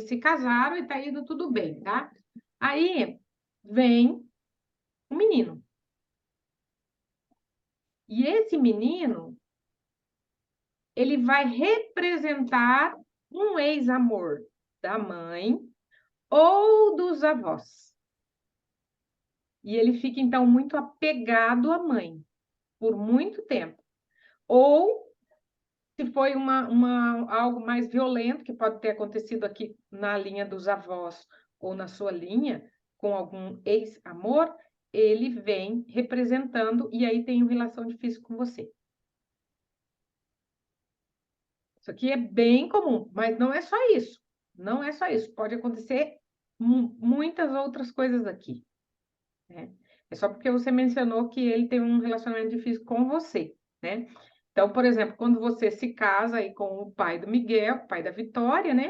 se casaram e tá indo tudo bem, tá? Aí vem um menino. E esse menino, ele vai representar um ex-amor da mãe ou dos avós. E ele fica, então, muito apegado à mãe por muito tempo. Ou, se foi algo mais violento, que pode ter acontecido aqui na linha dos avós ou na sua linha, com algum ex-amor, ele vem representando e aí tem uma relação difícil com você. Isso aqui é bem comum, mas não é só isso. Não é só isso. Pode acontecer muitas outras coisas aqui, né? É só porque você mencionou que ele tem um relacionamento difícil com você, né? Então, por exemplo, quando você se casa aí com o pai do Miguel, o pai da Vitória, né?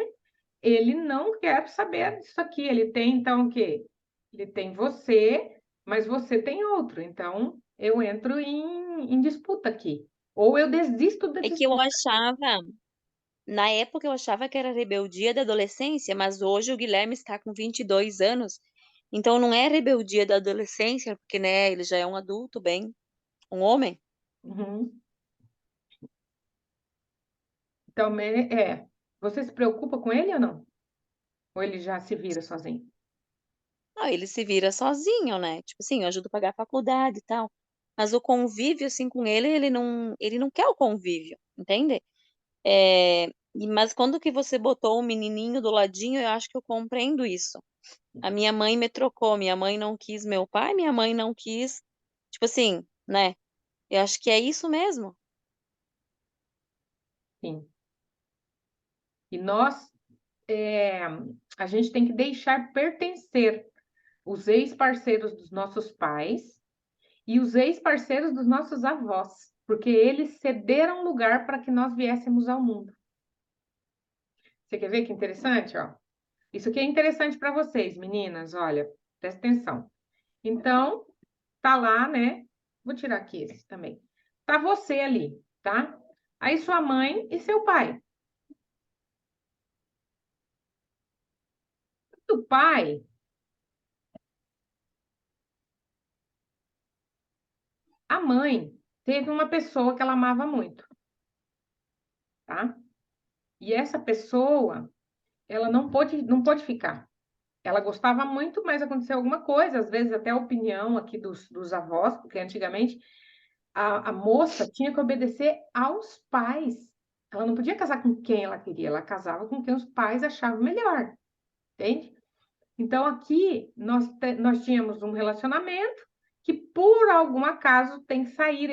Ele não quer saber disso aqui. Ele tem, então, o quê? Ele tem você, mas você tem outro. Então, eu entro em disputa aqui. Ou eu desisto da É que eu disputa. achava, na época eu achava que era rebeldia da adolescência, mas hoje o Guilherme está com 22 anos, então não é rebeldia da adolescência, porque, né, ele já é um adulto, bem, um homem. Uhum. Então, você se preocupa com ele ou não? Ou ele já se vira sozinho? Não, ele se vira sozinho, né? Tipo assim, eu ajudo a pagar a faculdade e tal. Mas o convívio, assim, com ele não quer o convívio, entende? Mas quando que você botou o menininho do ladinho, eu acho que eu compreendo isso. A minha mãe me trocou, minha mãe não quis meu pai, minha mãe não quis, tipo assim, né? Eu acho que é isso mesmo. Sim. E a gente tem que deixar pertencer os ex-parceiros dos nossos pais e os ex-parceiros dos nossos avós, porque eles cederam lugar para que nós viéssemos ao mundo. Você quer ver que interessante, ó? Isso aqui é interessante para vocês, meninas, olha, presta atenção. Então, tá lá, né? Vou tirar aqui esse também. Tá você ali, tá? Aí sua mãe e seu pai. O pai, a mãe, teve uma pessoa que ela amava muito, tá? E essa pessoa, ela não pôde ficar. Ela gostava muito, mas aconteceu alguma coisa, às vezes até a opinião aqui dos avós, porque antigamente a moça tinha que obedecer aos pais. Ela não podia casar com quem ela queria, ela casava com quem os pais achavam melhor, entende? Então, aqui nós tínhamos um relacionamento que, por algum acaso, tem que sair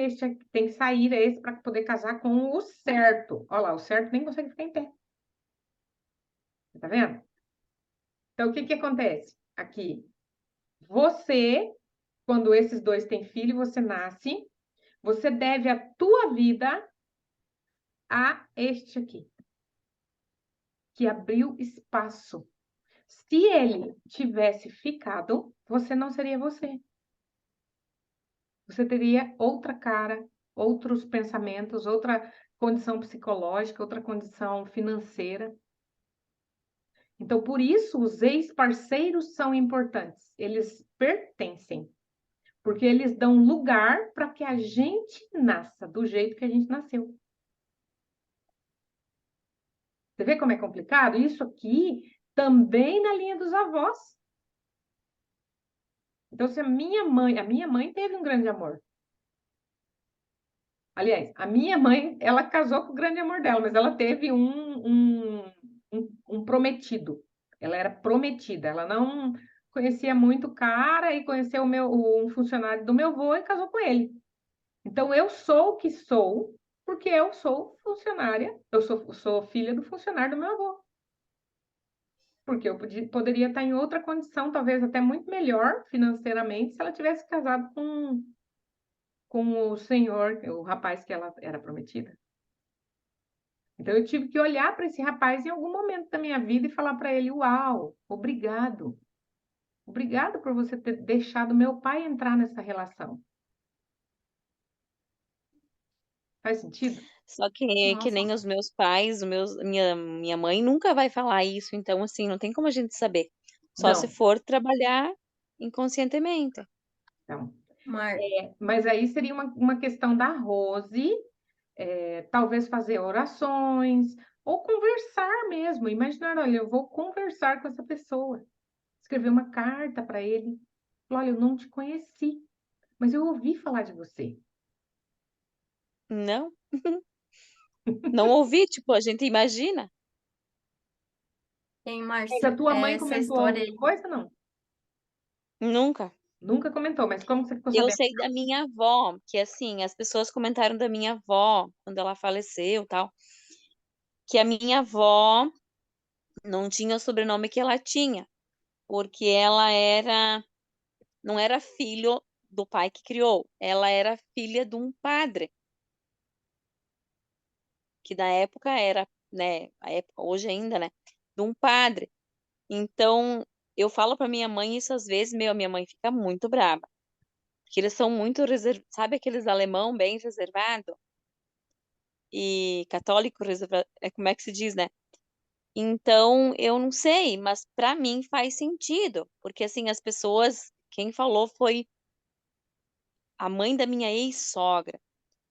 esse para poder casar com o certo. Olha lá, o certo nem consegue ficar em pé. Tá vendo? Então, o que que acontece aqui? Você, quando esses dois têm filho, você nasce, você deve a tua vida a este aqui, que abriu espaço. Se ele tivesse ficado, você não seria você. Você teria outra cara, outros pensamentos, outra condição psicológica, outra condição financeira. Então, por isso, os ex-parceiros são importantes. Eles pertencem, porque eles dão lugar para que a gente nasça do jeito que a gente nasceu. Você vê como é complicado? Isso aqui também na linha dos avós. Então, se a minha mãe teve um grande amor. Aliás, a minha mãe, ela casou com o grande amor dela, mas ela teve um prometido. Ela era prometida, ela não conhecia muito o cara e conheceu um funcionário do meu avô e casou com ele. Então, eu sou o que sou porque eu sou funcionária, sou filha do funcionário do meu avô. Porque eu poderia estar em outra condição, talvez até muito melhor financeiramente, se ela tivesse casado com o senhor, o rapaz que ela era prometida. Então, eu tive que olhar para esse rapaz em algum momento da minha vida e falar para ele: Uau, obrigado. Obrigado por você ter deixado meu pai entrar nessa relação. Faz sentido? Só que Nossa, nem os meus pais, minha mãe nunca vai falar isso, então assim, não tem como a gente saber. Só se Não. for trabalhar inconscientemente. Não. Mar... Mas aí seria uma questão da Rose, talvez fazer orações, ou conversar mesmo. Imaginar, olha, eu vou conversar com essa pessoa. Escrever uma carta para ele. Falar, olha, eu não te conheci, mas eu ouvi falar de você. Não, não ouvi, tipo, a gente imagina. Hein, Mas a Márcia, tua mãe essa comentou história alguma aí. coisa? Não. Nunca. Nunca comentou, mas como você ficou Eu sabendo? sei da minha avó, que assim, as pessoas comentaram da minha avó, quando ela faleceu, e tal, que a minha avó não tinha o sobrenome que ela tinha, porque não era filho do pai que criou, ela era filha de um padre, que na época era, né, a época, hoje ainda, né, de um padre. Então, eu falo para minha mãe isso às vezes, meu, minha mãe fica muito brava, porque eles são muito reservados, sabe aqueles alemão bem reservado e católico reservado, como é que se diz, né? Então, eu não sei, mas para mim faz sentido, porque assim, as pessoas, quem falou foi a mãe da minha ex-sogra.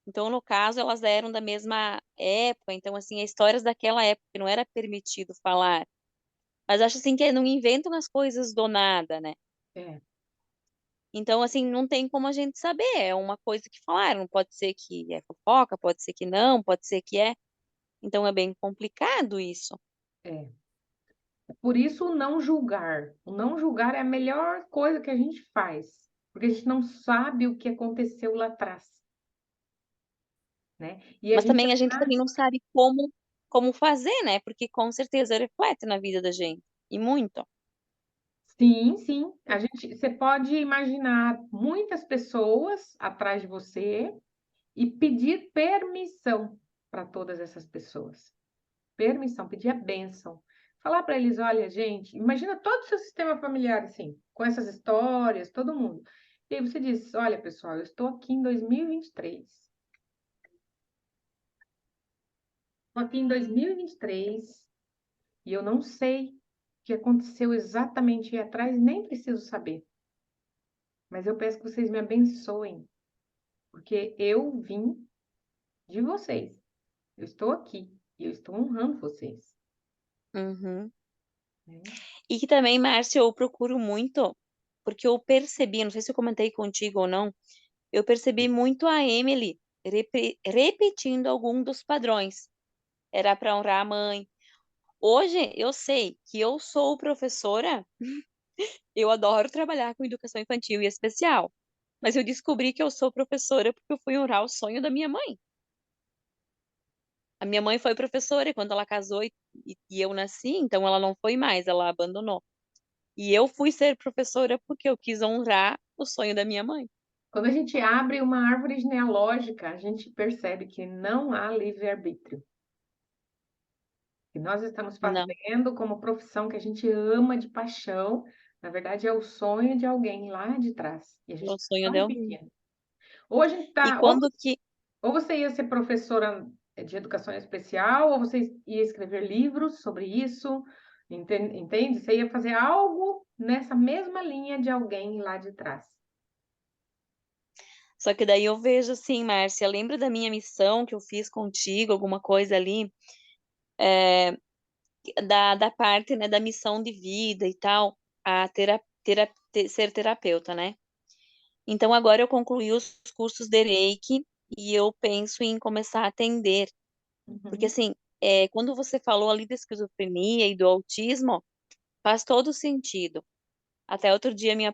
Então, no caso, elas eram da mesma época, então assim, histórias daquela época que não era permitido falar. Mas acho assim que não inventam as coisas do nada, né? É, Então, assim, não tem como a gente saber. É uma coisa que falaram. Pode ser que é fofoca, pode ser que não, pode ser que é. Então, é bem complicado isso. é. Por isso, o não julgar. O não julgar é a melhor coisa que a gente faz, porque a gente não sabe o que aconteceu lá atrás, né? E a Mas gente também a gente também não sabe como fazer, né? Porque com certeza reflete na vida da gente. E muito. sim, sim. Você pode imaginar muitas pessoas atrás de você e pedir permissão para todas essas pessoas. Permissão, pedir a bênção. Falar para eles, olha, gente, imagina todo o seu sistema familiar assim, com essas histórias, todo mundo. E aí você diz, olha, pessoal, eu estou aqui em 2023. Estou aqui em 2023 e eu não sei o que aconteceu exatamente aí atrás, nem preciso saber. Mas eu peço que vocês me abençoem, porque eu vim de vocês. Eu estou aqui e eu estou honrando vocês, Uhum. né? E que também, Márcia, eu procuro muito, porque eu percebi, não sei se eu comentei contigo ou não, eu percebi muito a Emily repetindo algum dos padrões. Era para honrar a mãe. Hoje eu sei que eu sou professora, eu adoro trabalhar com educação infantil e especial. Mas eu descobri que eu sou professora porque eu fui honrar o sonho da minha mãe. A minha mãe foi professora e quando ela casou e eu nasci, então ela não foi mais, ela abandonou. E eu fui ser professora porque eu quis honrar o sonho da minha mãe. Quando a gente abre uma árvore genealógica, a gente percebe que não há livre-arbítrio. Que nós estamos Não, fazendo como profissão que a gente ama de paixão, na verdade é o sonho de alguém lá de trás. E a é gente o está sonho de tão alguém. pequeno. Ou a gente E tá, quando que ou você ia ser professora de educação especial, ou você ia escrever livros sobre isso, entende? Você ia fazer algo nessa mesma linha de alguém lá de trás. Só que daí eu vejo assim, Márcia, lembra da minha missão que eu fiz contigo, alguma coisa ali, da parte, né, da missão de vida e tal, ser terapeuta, né? Então agora eu concluí os cursos de Reiki e eu penso em começar a atender, porque Uhum, assim, quando você falou ali da esquizofrenia e do autismo, faz todo sentido. Até outro dia minha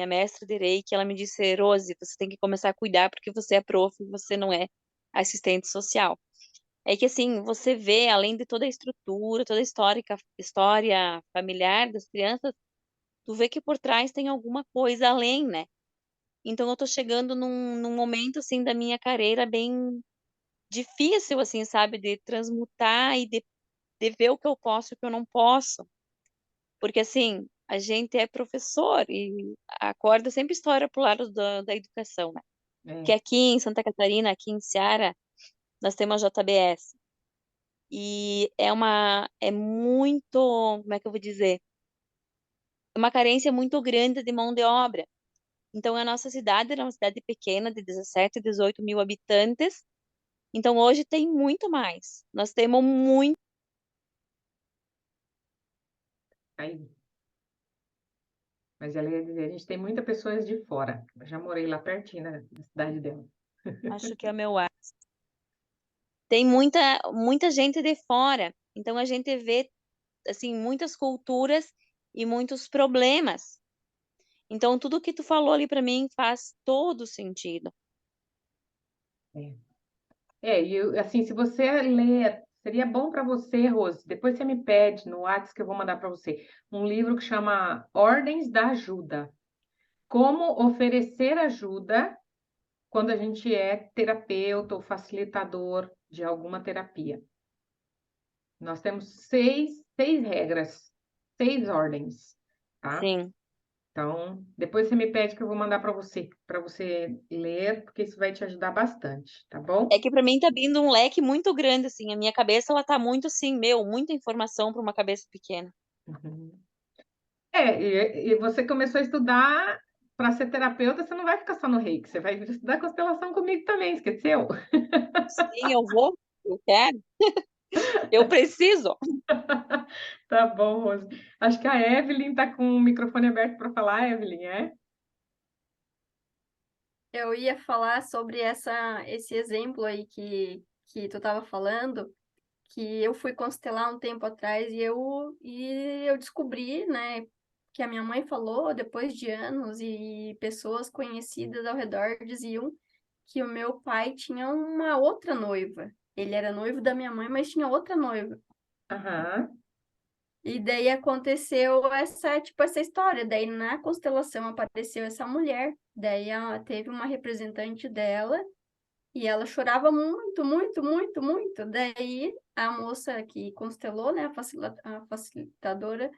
mestre de Reiki, ela me disse, Rose, você tem que começar a cuidar porque você é prof e você não é assistente social. É que assim, você vê, além de toda a estrutura, toda a história familiar das crianças, tu vê que por trás tem alguma coisa além, né? Então eu tô chegando num momento, assim, da minha carreira bem difícil, assim, sabe? De transmutar e de ver o que eu posso e o que eu não posso. Porque, assim, a gente é professor e a corda sempre estoura pro lado da educação, né? Que é. aqui em Santa Catarina, aqui em Ceará, nós temos a JBS. E é muito, como é que eu vou dizer? É uma carência muito grande de mão de obra. Então, a nossa cidade era uma cidade pequena, de 17, 18 mil habitantes. Então, hoje tem muito mais. Nós temos muito. Aí. Mas ela ia dizer, a gente tem muitas pessoas de fora. Eu já morei lá pertinho na cidade dela. Acho que é o meu ar. Tem muita gente de fora. Então, a gente vê, assim, muitas culturas e muitos problemas. Então, tudo que tu falou ali para mim faz todo sentido. E assim, se você ler, seria bom para você, Rose, depois você me pede no WhatsApp que eu vou mandar para você, um livro que chama Ordens da Ajuda. Como oferecer ajuda quando a gente é terapeuta ou facilitador de alguma terapia. Nós temos seis regras, 6 ordens, tá? Sim. Então, depois você me pede que eu vou mandar para você ler, porque isso vai te ajudar bastante, tá É bom? que para mim tá vindo um leque muito grande, assim. A minha cabeça, ela tá muito, assim, muita informação para uma cabeça pequena. Uhum. E você começou a estudar para ser terapeuta, você não vai ficar só no Reiki, você vai estudar constelação comigo também, esqueceu? Sim, eu vou, eu quero, eu preciso. Tá bom, Rose. Acho que a Evelyn tá com o microfone aberto para falar, Evelyn, é? Eu ia falar sobre esse exemplo aí que tu estava falando, que eu fui constelar um tempo atrás e eu descobri, né, que a minha mãe falou depois de anos e pessoas conhecidas ao redor diziam que o meu pai tinha uma outra noiva. Ele era noivo da minha mãe, mas tinha outra noiva. Aham. E daí aconteceu essa história. Daí na constelação apareceu essa mulher. Daí ela teve uma representante dela e ela chorava muito, muito, muito, muito. Daí a moça que constelou, né, a facilitadora,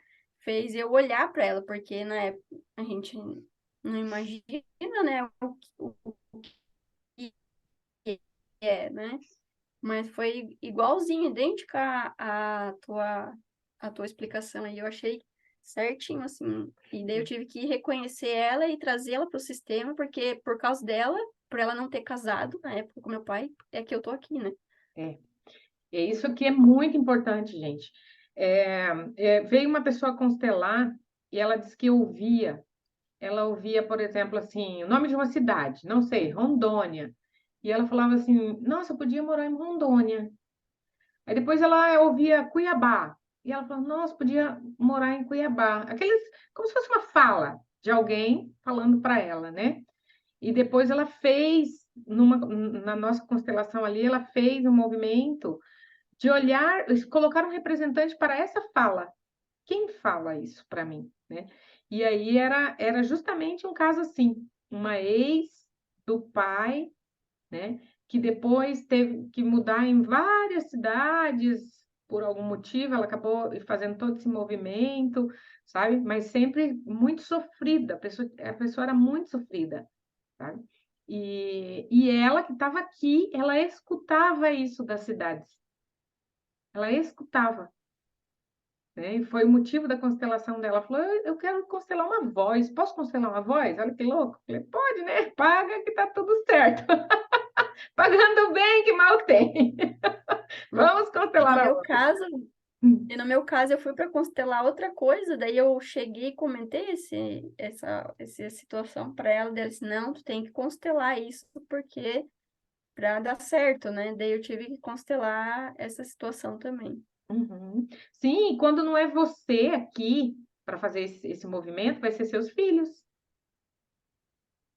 fez eu olhar para ela, porque na época a gente não imagina, né, o que é, né? Mas foi igualzinho, idêntica à tua explicação aí. Eu achei certinho, assim. E daí eu tive que reconhecer ela e trazê-la para o sistema, porque por causa dela, por ela não ter casado na época com meu pai, é que eu tô aqui, né? É. É isso que é muito importante, gente. Veio uma pessoa constelar e ela disse que ela ouvia, por exemplo, assim, o nome de uma cidade, não sei, Rondônia. E ela falava assim, nossa, eu podia morar em Rondônia. Aí depois ela ouvia Cuiabá. E ela falou, nossa, podia morar em Cuiabá. Aqueles, como se fosse uma fala de alguém falando para ela, né? E depois ela fez na nossa constelação ali, ela fez um movimento de olhar, colocar um representante para essa fala. Quem fala isso para mim, né? E aí era justamente um caso assim, uma ex do pai, né? Que depois teve que mudar em várias cidades por algum motivo, ela acabou fazendo todo esse movimento, sabe? Mas sempre muito sofrida, a pessoa era muito sofrida, sabe? E ela que estava aqui, ela escutava isso das cidades, ela escutava, né? E foi o motivo da constelação dela. Ela falou: eu quero constelar uma voz, posso constelar uma voz? Olha que louco. Eu falei: pode, né? Paga que tá tudo certo. Pagando bem, que mal tem. Vamos E constelar no a meu outra. caso, eu fui para constelar outra coisa, daí eu cheguei e comentei essa situação para ela, daí ela disse, não, tu tem que constelar isso porque para dar certo, né? Daí eu tive que constelar essa situação também. Uhum. Sim, quando não é você aqui para fazer esse movimento, vai ser seus filhos.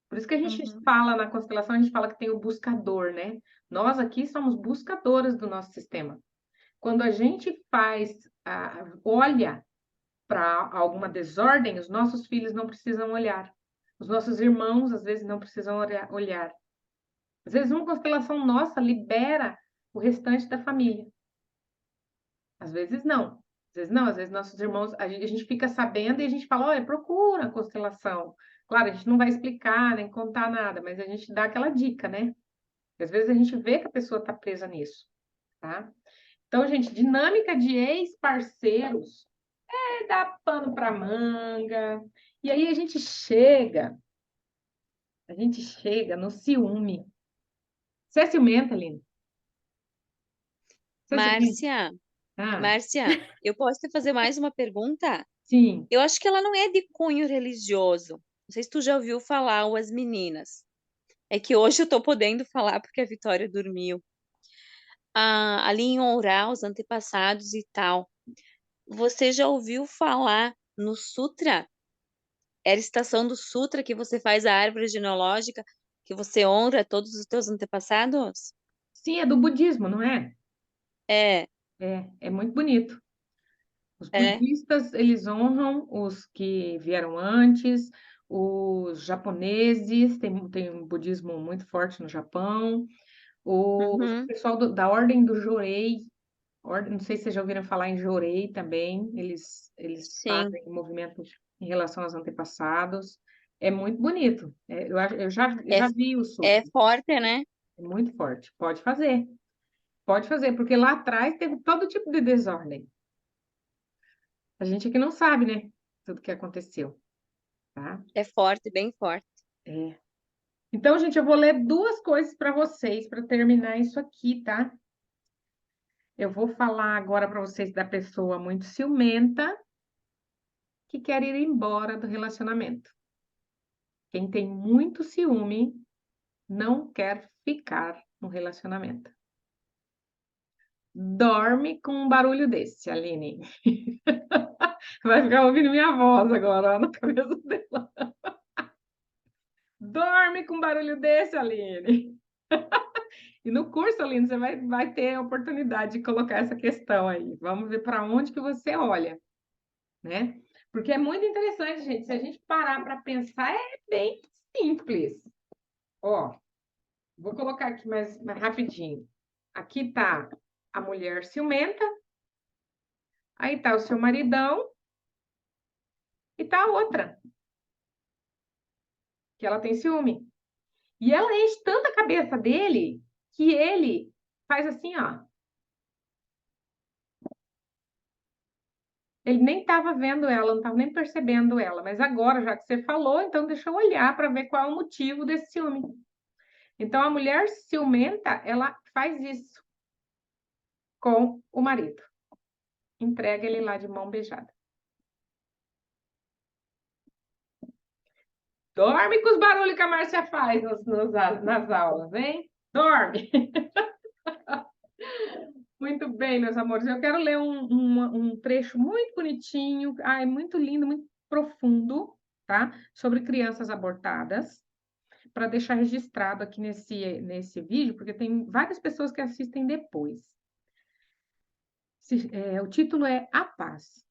Por isso que a gente Uhum. fala na constelação, a gente fala que tem o buscador, né? Nós aqui somos buscadoras do nosso sistema. Quando a gente olha para alguma desordem, os nossos filhos não precisam olhar. Os nossos irmãos, às vezes, não precisam olhar. Às vezes, uma constelação nossa libera o restante da família. Às vezes, não. Às vezes, não. Às vezes, nossos irmãos, a gente fica sabendo e a gente fala, olha, procura a constelação. Claro, a gente não vai explicar, nem contar nada, mas a gente dá aquela dica, né? Às vezes, a gente vê que a pessoa está presa nisso, tá? Então, gente, dinâmica de ex-parceiros dá pano para manga. E aí a gente chega no ciúme. Você é ciumenta, Aline? Você é ciumenta? Márcia, Ah, Márcia, eu posso te fazer mais uma pergunta? sim. Eu acho que ela não é de cunho religioso. Não sei se tu já ouviu falar, ou as meninas. É que hoje eu tô podendo falar porque a Vitória dormiu. Ali em honrar os antepassados e tal. Você já ouviu falar no Sutra? Era a estação do Sutra que você faz a árvore genealógica, que você honra todos os teus antepassados? Sim, é do budismo, não é? É, É muito bonito. Os é. budistas, eles honram os que vieram antes, os japoneses, tem um budismo muito forte no Japão, o Uhum, pessoal da Ordem do Jorei, não sei se vocês já ouviram falar em Jorei também, eles sim. fazem movimentos em relação aos antepassados. É muito bonito. Eu É, já vi o é Sutra, forte, né? é muito forte. Pode fazer, porque lá atrás teve todo tipo de desordem. A gente aqui não sabe, né? Tudo que aconteceu, tá? É forte, bem forte. É. Então, gente, eu vou ler duas coisas para vocês para terminar isso aqui, tá? Eu vou falar agora para vocês da pessoa muito ciumenta que quer ir embora do relacionamento. Quem tem muito ciúme não quer ficar no relacionamento. Dorme com um barulho desse, Aline. Vai ficar ouvindo minha voz agora, ó, na cabeça dela. Dorme com um barulho desse, Aline. E no curso, Aline, você vai ter a oportunidade de colocar essa questão aí. Vamos ver para onde que você olha, né? Porque é muito interessante, gente. Se a gente parar para pensar, é bem simples. Ó, vou colocar aqui mais rapidinho. Aqui tá a mulher ciumenta, aí tá o seu maridão e tá a outra, que ela tem ciúme. E ela enche tanta a cabeça dele que ele faz assim, ó. Ele nem estava vendo ela, não estava nem percebendo ela, mas agora, já que você falou, então deixa eu olhar para ver qual é o motivo desse ciúme. Então, a mulher ciumenta, ela faz isso com o marido. Entrega ele lá de mão beijada. Dorme com os barulhos que a Márcia faz nas aulas, hein? Dorme! Muito bem, meus amores. Eu quero ler um trecho muito bonitinho, muito lindo, muito profundo, tá? Sobre crianças abortadas. para deixar registrado aqui nesse vídeo, porque tem várias pessoas que assistem depois. O título é A Paz.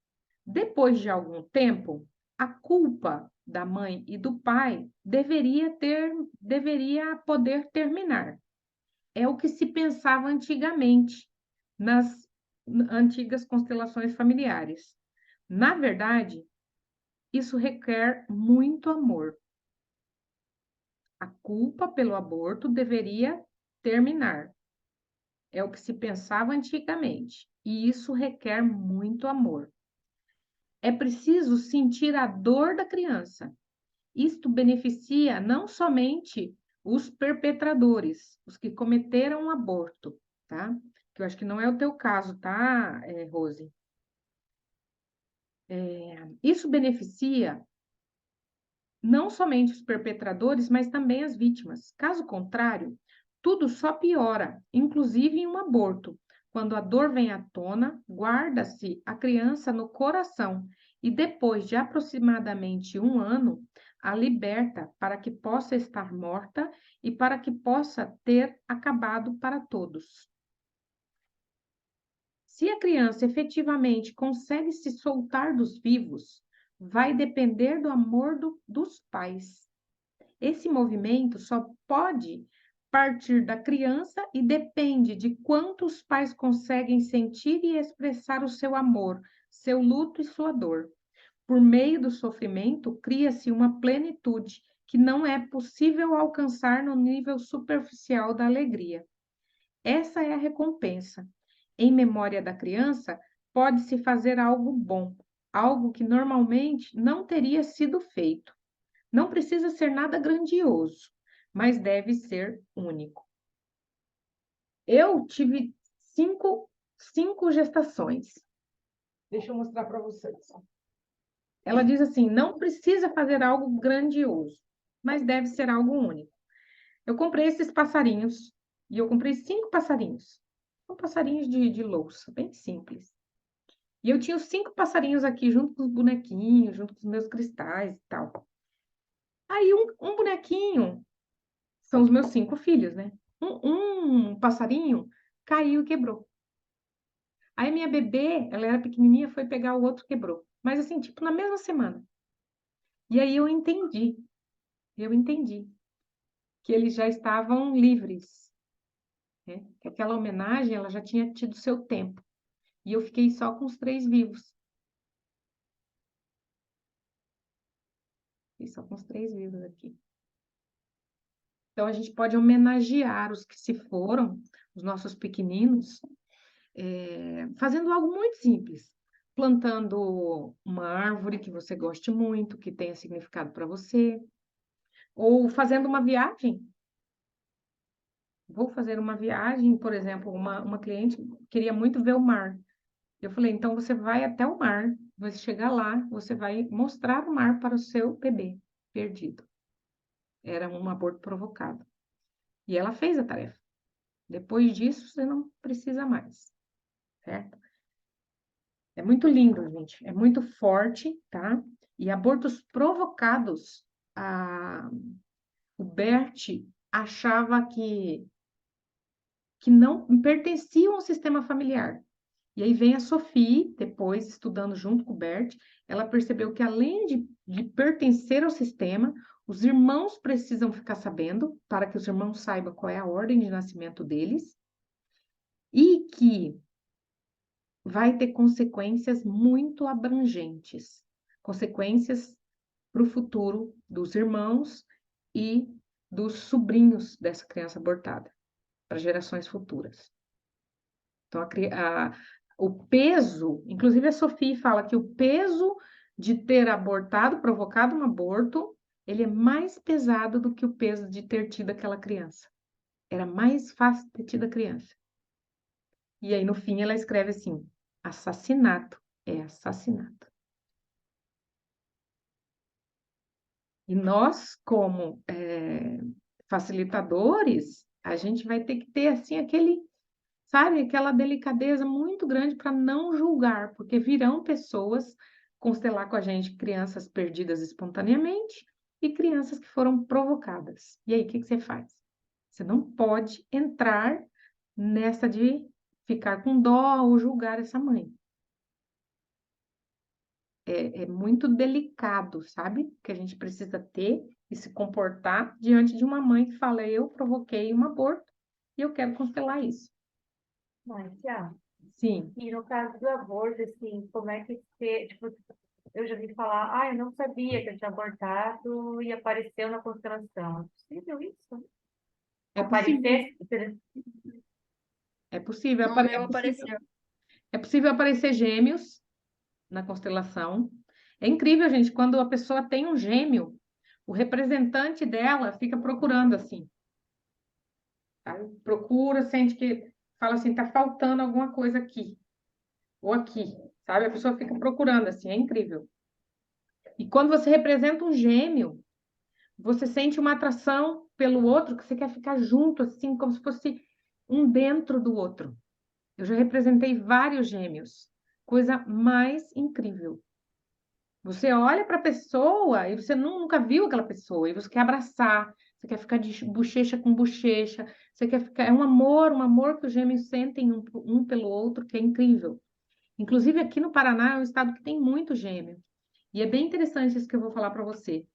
Depois de algum tempo, a culpa da mãe e do pai deveria poder terminar. É o que se pensava antigamente nas antigas constelações familiares. Na verdade, isso requer muito amor. A culpa pelo aborto deveria terminar. É o que se pensava antigamente. E isso requer muito amor. É preciso sentir a dor da criança. Isto beneficia não somente os perpetradores, os que cometeram um aborto, tá? Que eu acho que não é o teu caso, tá, Rose? Isso beneficia não somente os perpetradores, mas também as vítimas. Caso contrário, tudo só piora, inclusive em um aborto. Quando a dor vem à tona, guarda-se a criança no coração e depois de aproximadamente 1 ano, a liberta para que possa estar morta e para que possa ter acabado para todos. Se a criança efetivamente consegue se soltar dos vivos, vai depender do amor dos pais. Esse movimento só pode partir da criança e depende de quanto os pais conseguem sentir e expressar o seu amor, seu luto e sua dor. Por meio do sofrimento, cria-se uma plenitude que não é possível alcançar no nível superficial da alegria. Essa é a recompensa. Em memória da criança, pode-se fazer algo bom, algo que normalmente não teria sido feito. Não precisa ser nada grandioso, mas deve ser único. Eu tive cinco gestações. Deixa eu mostrar para vocês. Ela diz assim: não precisa fazer algo grandioso, mas deve ser algo único. Eu comprei esses passarinhos, e eu comprei 5 passarinhos. São passarinhos de louça, bem simples. E eu tinha os 5 passarinhos aqui, junto com os bonequinhos, junto com os meus cristais e tal. Aí um bonequinho, são os meus 5 filhos, né? Um passarinho caiu e quebrou. Aí minha bebê, ela era pequenininha, foi pegar o outro, quebrou. Mas assim, tipo, na mesma semana. E aí eu entendi que eles já estavam livres, né? Que aquela homenagem, ela já tinha tido seu tempo. E eu fiquei só com os 3 vivos. Fiquei só com os 3 vivos aqui. Então, a gente pode homenagear os que se foram, os nossos pequeninos, fazendo algo muito simples. Plantando uma árvore que você goste muito, que tenha significado para você. Ou fazendo uma viagem. Vou fazer uma viagem, por exemplo, uma cliente queria muito ver o mar. Eu falei, então você vai até o mar, você chegar lá, você vai mostrar o mar para o seu bebê perdido. Era um aborto provocado. E ela fez a tarefa. Depois disso, você não precisa mais, certo? É muito lindo, gente. É muito forte, tá? E abortos provocados, o Bert achava que não pertenciam ao sistema familiar. E aí vem a Sophie, depois, estudando junto com o Bert, ela percebeu que além de pertencer ao sistema, os irmãos precisam ficar sabendo, para que os irmãos saibam qual é a ordem de nascimento deles, e que vai ter consequências muito abrangentes, consequências para o futuro dos irmãos e dos sobrinhos dessa criança abortada, para gerações futuras. Então, o peso, inclusive a Sophie fala que o peso de ter abortado, provocado um aborto, ele é mais pesado do que o peso de ter tido aquela criança. Era mais fácil ter tido a criança. E aí, no fim, ela escreve assim: assassinato é assassinato. E nós, como facilitadores, a gente vai ter que ter, assim, sabe, aquela delicadeza muito grande para não julgar, porque virão pessoas constelar com a gente crianças perdidas espontaneamente, e crianças que foram provocadas. E aí, o que que você faz? Você não pode entrar nessa de ficar com dó ou julgar essa mãe. É muito delicado, sabe? Que a gente precisa ter e se comportar diante de uma mãe que fala: eu provoquei um aborto e eu quero cancelar isso. Mas, já. Sim, E no caso do aborto, assim, como é que você, tipo, eu já ouvi falar, eu não sabia que eu tinha abortado e apareceu na constelação. É possível isso? é possível. Aparecer? É possível, No meu apareceu. é possível aparecer gêmeos na constelação. É incrível, gente, quando a pessoa tem um gêmeo, o representante dela fica procurando assim, sabe? Procura, sente que fala assim, tá faltando alguma coisa aqui ou aqui, sabe? A pessoa fica procurando assim, é incrível. E quando você representa um gêmeo, você sente uma atração pelo outro que você quer ficar junto, assim, como se fosse um dentro do outro. Eu já representei vários gêmeos, coisa mais incrível. Você olha para a pessoa e você nunca viu aquela pessoa, e você quer abraçar, você quer ficar de bochecha com bochecha, você quer ficar. É um amor que os gêmeos sentem um pelo outro, que é incrível. Inclusive, aqui no Paraná é um estado que tem muito gêmeo. E é bem interessante isso que eu vou falar para você.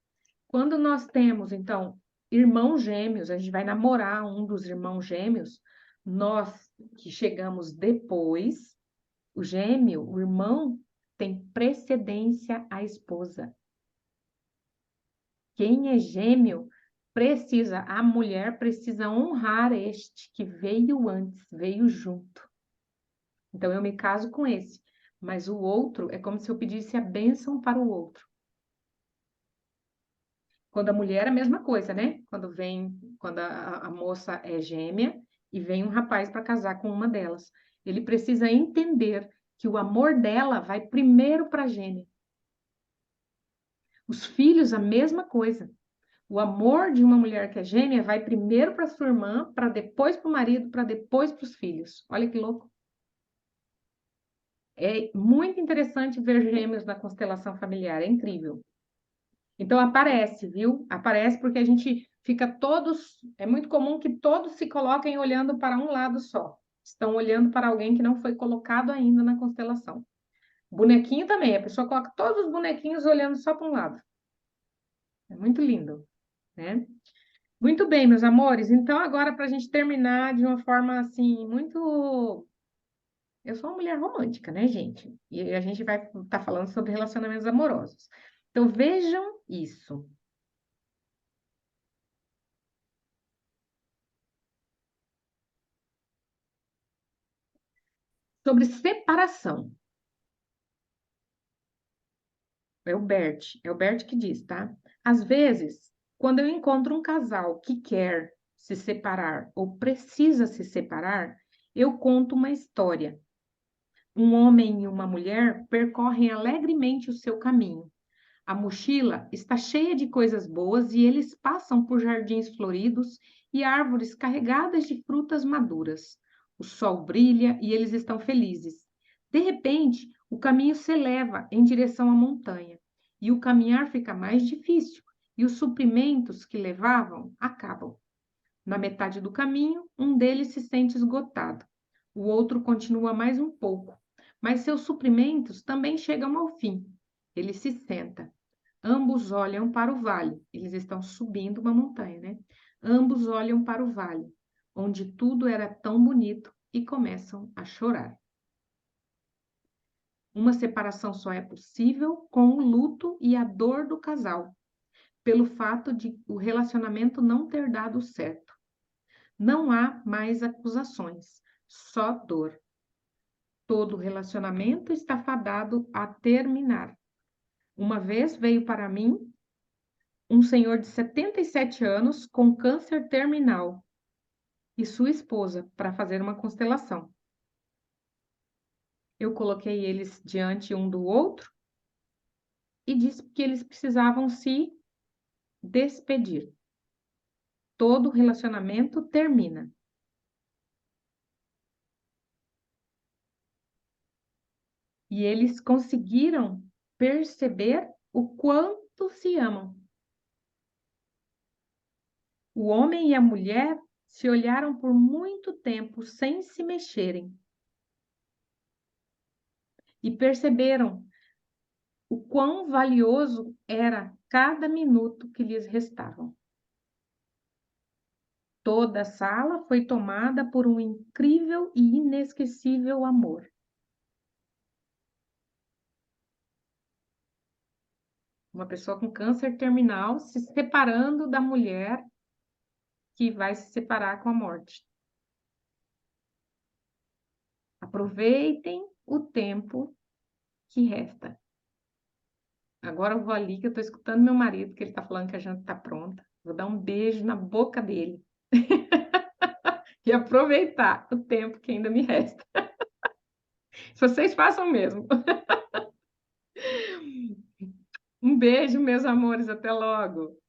Quando nós temos, então, irmãos gêmeos, a gente vai namorar um dos irmãos gêmeos, nós que chegamos depois, o gêmeo, o irmão, tem precedência à esposa. Quem é gêmeo precisa, a mulher precisa honrar este que veio antes, veio junto. Então eu me caso com esse, mas o outro é como se eu pedisse a bênção para o outro. Quando a mulher é a mesma coisa, né? Quando a moça é gêmea e vem um rapaz para casar com uma delas, ele precisa entender que o amor dela vai primeiro para a gêmea. Os filhos, a mesma coisa. O amor de uma mulher que é gêmea vai primeiro para sua irmã, para depois para o marido, para depois para os filhos. Olha que louco. É muito interessante ver gêmeos na constelação familiar, é incrível. Então aparece, viu? Aparece porque a gente fica todos. É muito comum que todos se coloquem olhando para um lado só. Estão olhando para alguém que não foi colocado ainda na constelação. Bonequinho também, a pessoa coloca todos os bonequinhos olhando só para um lado. É muito lindo, né? Muito bem, meus amores. Então, agora, para a gente terminar de uma forma assim, muito. Eu sou uma mulher romântica, né, gente? E a gente vai estar falando sobre relacionamentos amorosos. Então, vejam isso. Sobre separação. É o Bert que diz, tá? Às vezes, quando eu encontro um casal que quer se separar ou precisa se separar, eu conto uma história. Um homem e uma mulher percorrem alegremente o seu caminho. A mochila está cheia de coisas boas e eles passam por jardins floridos e árvores carregadas de frutas maduras. O sol brilha e eles estão felizes. De repente, o caminho se eleva em direção à montanha e o caminhar fica mais difícil e os suprimentos que levavam acabam. Na metade do caminho, um deles se sente esgotado. O outro continua mais um pouco, mas seus suprimentos também chegam ao fim. Ele se senta. Ambos olham para o vale. Eles estão subindo uma montanha, né? Ambos olham para o vale, onde tudo era tão bonito, e começam a chorar. Uma separação só é possível com o luto e a dor do casal, pelo fato de o relacionamento não ter dado certo. Não há mais acusações, só dor. Todo relacionamento está fadado a terminar. Uma vez veio para mim um senhor de 77 anos com câncer terminal e sua esposa para fazer uma constelação. Eu coloquei eles diante um do outro e disse que eles precisavam se despedir. Todo relacionamento termina. E eles conseguiram perceber o quanto se amam. O homem e a mulher se olharam por muito tempo sem se mexerem e perceberam o quão valioso era cada minuto que lhes restava. Toda a sala foi tomada por um incrível e inesquecível amor. Uma pessoa com câncer terminal se separando da mulher que vai se separar com a morte. Aproveitem o tempo que resta. Agora eu vou ali que eu estou escutando meu marido, que ele está falando que a janta está pronta. Vou dar um beijo na boca dele. E aproveitar o tempo que ainda me resta. Vocês façam o mesmo. Um beijo, meus amores. Até logo.